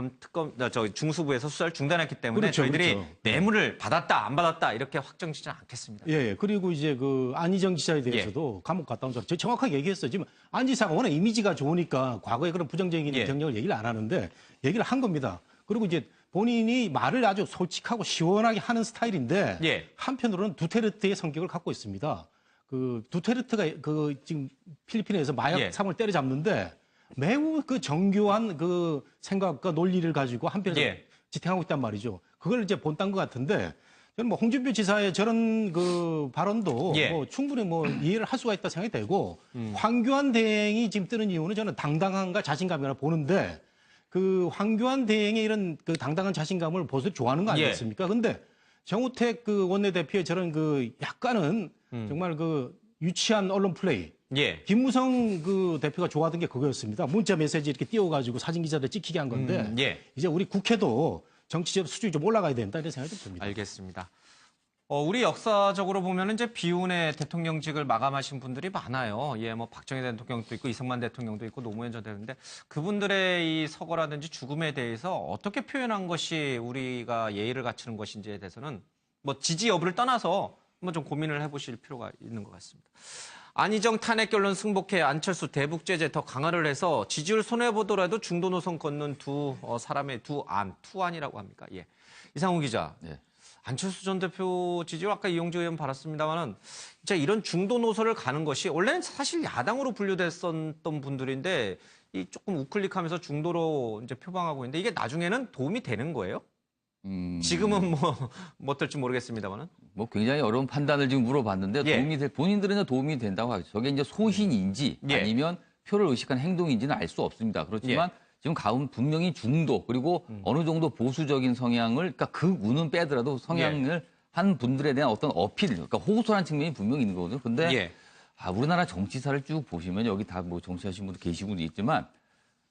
중수부에서 수사를 중단했기 때문에 그렇죠, 저희들이 그렇죠. 뇌물을 받았다 안 받았다 이렇게 확정짓지는 않겠습니다. 예, 그리고 이제 그 안희정 지사에 대해서도 감옥 갔다 온 사람, 제가 정확하게 얘기했어요. 지금 안 지사가 워낙 이미지가 좋으니까 과거에 그런 부정적인 경력을 얘기를 안 하는데 얘기를 한 겁니다. 그리고 이제 본인이 말을 아주 솔직하고 시원하게 하는 스타일인데 한편으로는 두테르테의 성격을 갖고 있습니다. 그 두테르테가 그 지금 필리핀에서 마약 상을 때려잡는데 매우 그 정교한 그 생각과 논리를 가지고 한편에서 지탱하고 있단 말이죠. 그걸 이제 본딴 것 같은데 저는 뭐 홍준표 지사의 저런 그 발언도 뭐 충분히 뭐 이해를 할 수가 있다 생각이 되고 황교안 대행이 지금 뜨는 이유는 저는 당당함과 자신감이라 보는데 그 황교안 대행의 이런 그 당당한 자신감을 보수 좋아하는 거 아니겠습니까? 근데 정우택 그 원내대표의 저런 그 약간은 정말 그 유치한 언론 플레이. 김무성 그 대표가 좋아하던 게 그거였습니다. 문자 메시지 이렇게 띄워가지고 사진 기자들 찍히게 한 건데 이제 우리 국회도 정치적 수준이 좀 올라가야 된다 이런 생각이 좀 듭니다. 알겠습니다. 우리 역사적으로 보면 이제 비운의 대통령직을 마감하신 분들이 많아요. 예, 뭐 박정희 대통령도 있고 이승만 대통령도 있고 노무현 전 대통령인데 그분들의 이 서거라든지 죽음에 대해서 어떻게 표현한 것이 우리가 예의를 갖추는 것인지에 대해서는 뭐 지지 여부를 떠나서 한번 좀 고민을 해보실 필요가 있는 것 같습니다. 안희정 탄핵 결론 승복해 안철수 대북 제재 더 강화를 해서 지지율 손해보더라도 중도 노선 걷는 두 사람의 투안이라고 합니까? 예. 이상훈 기자. 안철수 전 대표 지지율 아까 이용주 의원 받았습니다만은 진짜 이런 중도 노선을 가는 것이 원래는 사실 야당으로 분류됐었던 분들인데 이 조금 우클릭하면서 중도로 이제 표방하고 있는데 이게 나중에는 도움이 되는 거예요? 지금은 뭐 어떨지 모르겠습니다만은. 뭐 굉장히 어려운 판단을 지금 물어봤는데 본인들은 도움이 된다고 하죠. 저게 이제 소신인지 아니면 표를 의식한 행동인지는 알 수 없습니다. 그렇지만 지금 가운 분명히 중도 그리고 어느 정도 보수적인 성향을 그러니까 극우는 빼더라도 성향을 한 분들에 대한 어떤 어필, 그러니까 호소하는 측면이 분명히 있는 거거든요. 근데 우리나라 정치사를 쭉 보시면 여기 다 뭐 정치하신 분도 계시고 있지만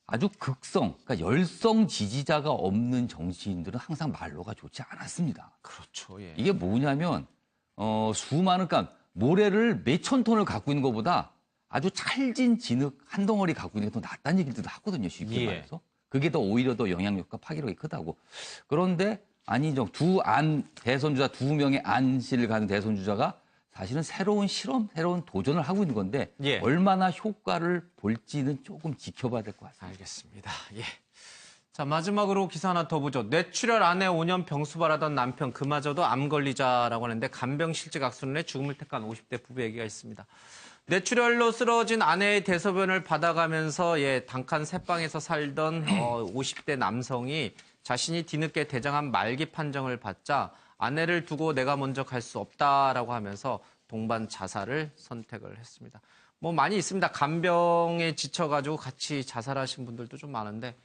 아주 극성, 그러니까 열성 지지자가 없는 정치인들은 항상 말로가 좋지 않았습니다. 그렇죠. 이게 뭐냐면 수많은 그러니까 모래를 몇천 톤을 갖고 있는 것보다 아주 찰진 진흙 한 덩어리 갖고 있는 게 더 낫다는 얘기들도 하거든요. 쉽게 말해서. 그게 더 오히려 더 영향력과 파괴력이 크다고. 그런데 안희정 대선주자 두 명의 안씨를 가진 대선주자가 사실은 새로운 실험, 새로운 도전을 하고 있는 건데 얼마나 효과를 볼지는 조금 지켜봐야 될 것 같습니다. 알겠습니다. 자, 마지막으로 기사 하나 더 보죠. 뇌출혈 아내 5년 병수발하던 남편 그마저도 암 걸리자라고 하는데 간병실직악순환에 죽음을 택한 50대 부부 얘기가 있습니다. 뇌출혈로 쓰러진 아내의 대소변을 받아가면서 단칸 새방에서 살던 50대 남성이 자신이 뒤늦게 대장암 말기 판정을 받자 아내를 두고 내가 먼저 갈 수 없다라고 하면서 동반 자살을 선택을 했습니다. 뭐 많이 있습니다. 간병에 지쳐가지고 같이 자살하신 분들도 좀 많은데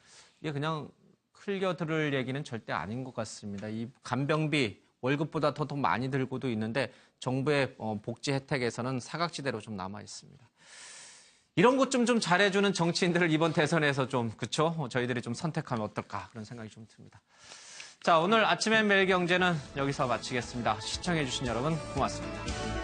이게 그냥 흘려들을 얘기는 절대 아닌 것 같습니다. 이 간병비 월급보다 더 많이 들고도 있는데 정부의 복지 혜택에서는 사각지대로 좀 남아 있습니다. 이런 것 좀 잘해주는 정치인들을 이번 대선에서 좀 그쵸? 저희들이 좀 선택하면 어떨까 그런 생각이 좀 듭니다. 자, 오늘 아침엔 매일 경제는 여기서 마치겠습니다. 시청해주신 여러분 고맙습니다.